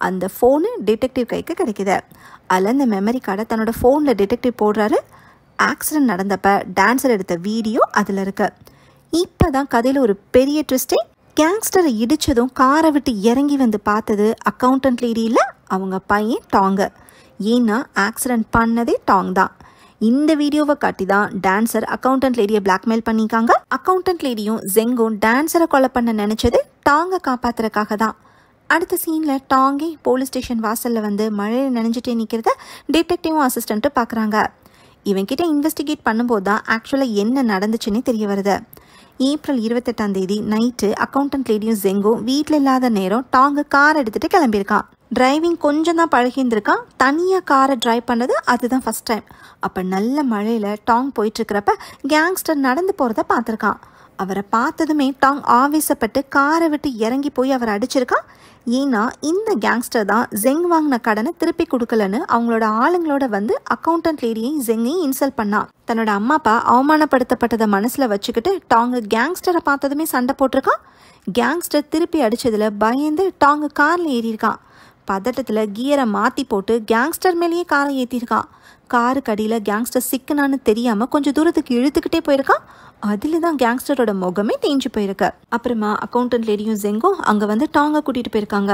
அந்த ஃபோனு டிடெக்டிவ் கைக்கு கிடைக்குது. அதில் இந்த மெமரி கார்டை தன்னோட ஃபோனில் டிடெக்டிவ் போடுறாரு. ஆக்சிடென்ட் நடந்தப்ப டான்ஸர் எடுத்த வீடியோ அதில் இருக்கு. இப்போ தான் கதையில் ஒரு பெரிய ட்விஸ்டே. கேங்ஸ்டரை இடிச்சதும் காரை விட்டு இறங்கி வந்து பார்த்தது அக்கௌண்டன்ட் லேடி இல்லை, அவங்க பையன் டாங்கு. ஏன்னா ஆக்சிடென்ட் பண்ணதே டாங் தான். இந்த வீடியோவை காட்டி தான் டான்ஸர் அக்கௌண்டன்ட் லேடியை பிளாக்மெயில் பண்ணிக்காங்க. அக்கௌண்டன்ட் லேடியும் ஜெங்கும் டான்ஸரை கொலை பண்ண நினைச்சது டாங்கை காப்பாத்துறதுக்காக தான். அடுத்த சீன்ல டாங்கே போலீஸ் ஸ்டேஷன் வாசல்ல வந்து மழையில் நனைஞ்சிட்டே நிற்கிறத டிடெக்டிவும் அசிஸ்டண்ட்டும் பார்க்குறாங்க. இவன்கிட்ட இன்வெஸ்டிகேட் பண்ணும்போது தான் ஆக்சுவலாக என்ன நடந்துச்சுன்னே தெரிய வருது. ஏப்ரல் 28 நைட்டு அக்கௌண்டன்ட் லேடியும் ஜெங்கும் வீட்டில் இல்லாத நேரம் டாங்கு கார் எடுத்துட்டு கிளம்பியிருக்கான். டிரைவிங் கொஞ்சம் தான் பழகியிருந்திருக்கான். தனியாக காரை டிரைவ் பண்ணது அதுதான் ஃபர்ஸ்ட் டைம். அப்போ நல்ல மழையில் டாங் போயிட்டுருக்கிறப்ப கேங்ஸ்டர் நடந்து போகிறத பார்த்துருக்கான். அவரை பார்த்ததுமே டாங் ஆவேசப்பட்டு காரை விட்டு இறங்கி போய் அவரை அடிச்சிருக்கான். ஏன்னா இந்த கேங்ஸ்டர் தான் ஜெங் வாங்கின கடனை திருப்பி கொடுக்கலன்னு அவங்களோட ஆளுங்களோட வந்து அக்கௌண்டன்ட் லேடியையும் ஜெங்கையும் இன்சல்ட் பண்ணான். தன்னோட அம்மா அப்பா அவமானப்படுத்தப்பட்டதை மனசில் வச்சுக்கிட்டு டாங்கு கேங்ஸ்டரை பார்த்ததுமே சண்டை போட்டிருக்கான். கேங்ஸ்டர் திருப்பி அடிச்சதுல பயந்து டாங்கு காரில் ஏறியிருக்கான். பதட்டத்தில் கியரை மாற்றி போட்டு கேங்ஸ்டர் மேலேயே காரை ஏற்றிருக்கான். காருக்கு அடியில் கேங்ஸ்டர் சிக்கனான்னு தெரியாமல் கொஞ்சம் தூரத்துக்கு இழுத்துக்கிட்டே போயிருக்கான். அதில் தான் கேங்ஸ்டரோட முகமே தேஞ்சு போயிருக்கு. அப்புறமா அக்கௌண்டன்ட் லேடியும் ஜெங்கும் அங்கே வந்து டாங்கை கூட்டிகிட்டு போயிருக்காங்க.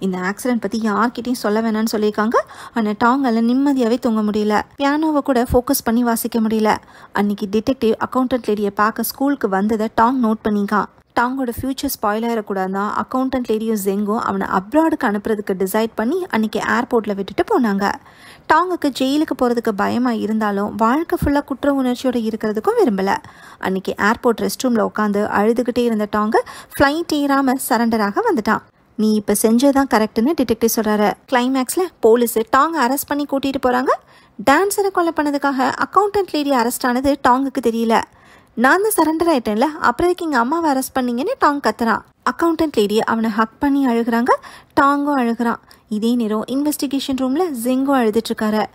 இந்த ஆக்சிடென்ட் பற்றி யார்கிட்டையும் சொல்ல வேணான்னு சொல்லியிருக்காங்க. ஆனால் டாங்கால் நிம்மதியாகவே தூங்க முடியல. பியானோவை கூட ஃபோக்கஸ் பண்ணி வாசிக்க முடியல. அன்னைக்கு டிடெக்டிவ் அக்கௌண்டன்ட் லேடியை பார்க்க ஸ்கூலுக்கு வந்ததை டாங் நோட் பண்ணிக்கான். டாங்கோட ஃபியூச்சர் ஸ்பாயில் ஆகிடக்கூடாதுன்னா அக்கௌண்டன்ட் லேடியும் ஜெங்கும் அவனை அப்ராடுக்கு அனுப்புறதுக்கு டிசைட் பண்ணி அன்றைக்கி ஏர்போர்ட்டில் விட்டுட்டு போனாங்க. டாங்குக்கு ஜெயிலுக்கு போகிறதுக்கு பயமாக இருந்தாலும் வாழ்க்கை ஃபுல்லாக குற்ற உணர்ச்சியோடு இருக்கிறதுக்கும் விரும்பலை. அன்றைக்கி ஏர்போர்ட் ரெஸ்ட் ரூமில் உட்காந்து அழுதுகிட்டே இருந்த டாங்கு ஃப்ளைட் ஏறாமல் சரண்டராக வந்துட்டான். நீ இப்போ செஞ்சதான் கரெக்டுன்னு டிடெக்டிவ் சொல்கிறாரு. கிளைமேக்ஸில் போலீஸு டாங்கை அரெஸ்ட் பண்ணி கூட்டிகிட்டு போகிறாங்க. டான்ஸரை கொலை பண்ணதுக்காக அக்கௌண்டன்ட் லேடி அரெஸ்ட் ஆனது டாங்குக்கு தெரியல. நான் தான் சரண்டர் ஆயிட்டேன்ல, அப்புறம் இங்கே அம்மாவை அரெஸ்ட் பண்ணீங்கன்னு டாங் கத்துறான். அக்கௌண்டன்ட் லேடி அவனை ஹக் பண்ணி அழுகிறாங்க. டாங்கும் அழுகிறான். இதே நேரம் இன்வெஸ்டிகேஷன் ரூம்ல ஜெங்கும் அழுதுட்டு இருக்காரு.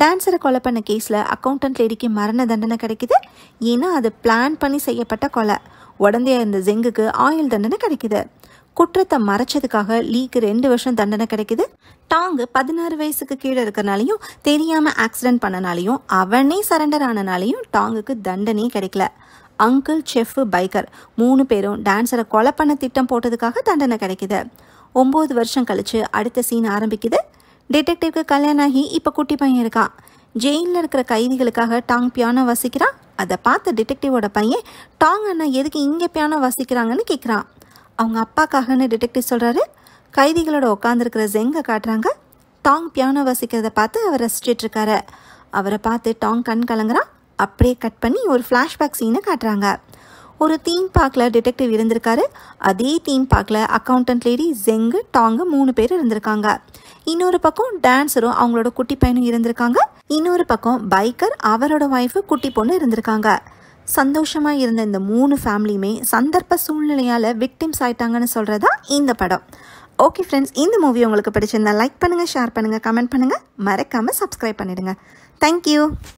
டான்ஸரை கொலை பண்ண கேஸில் அக்கௌண்டன்ட் லேடிக்கு மரண தண்டனை கிடைக்குது. ஏன்னா அது பிளான் பண்ணி செய்யப்பட்ட கொலை. உடந்தையா இருந்த ஜெங்குக்கு ஆயுள் தண்டனை கிடைக்குது. குற்றத்தை மறைச்சதுக்காக லீக்கு 2 வருஷம் தண்டனை கிடைக்குது. டாங்கு 16 வயசுக்கு கீழே இருக்கிறனாலையும் தெரியாம ஆக்சிடென்ட் பண்ணனாலையும் அவனே சரண்டர் ஆனனாலையும் டாங்குக்கு தண்டனையே கிடைக்கல. அங்கிள், செஃப், பைக்கர் 3 பேரும் டான்ஸரை கொலை பண்ண திட்டம் போட்டதுக்காக தண்டனை கிடைக்குது. 9 வருஷம் கழிச்சு அடுத்த சீன் ஆரம்பிக்குது. டிடெக்டிவ்க்கு கல்யாணம் ஆகி இப்போ குட்டி பையன் இருக்கான். ஜெயிலில் இருக்கிற கைதிகளுக்காக டாங் பியானோ வாசிக்கிறான். அதை பார்த்த டிடெக்டிவோட பையன், டாங் அண்ணா எதுக்கு இங்கே பியானோ வாசிக்கிறாங்கன்னு கேட்குறான். அவங்க அப்பாக்காகன்னு டிடெக்டிவ் சொல்கிறாரு. கைதிகளோட உட்காந்துருக்கிற ஜெங்கை காட்டுறாங்க. டாங் பியானோ வாசிக்கிறத பார்த்து அவர் ரசிச்சிட்ருக்காரு. அவரை பார்த்து டாங் கண் கலங்குறான். அப்படியே கட் பண்ணி ஒரு ஃப்ளாஷ்பேக் சீனை காட்டுறாங்க. ஒரு தீம் பார்க்கில் டிடெக்டிவ் இருந்திருக்காரு. அதே தீம் பார்க்கில் அக்கௌண்டன்ட் லேடி, ஜெங்கு, டாங்கு 3 பேர் இருந்திருக்காங்க. இன்னொரு பக்கம் டான்ஸரும் அவங்களோட குட்டி பையனும் இருந்திருக்காங்க. இன்னொரு பக்கம் பைக்கர், அவரோட ஒய்ஃபு, குட்டி பொண்ணு இருந்திருக்காங்க. சந்தோஷமாக இருந்த இந்த 3 ஃபேமிலியுமே சந்தர்ப்ப சூழ்நிலையால் விக்டிம்ஸ் ஆயிட்டாங்கன்னு சொல்கிறதா இந்த படம். ஓகே ஃப்ரெண்ட்ஸ், இந்த மூவி உங்களுக்கு பிடிச்சிருந்தா லைக் பண்ணுங்கள், ஷேர் பண்ணுங்கள், கமெண்ட் பண்ணுங்கள், மறக்காமல் சப்ஸ்கிரைப் பண்ணிடுங்க. தேங்க்யூ.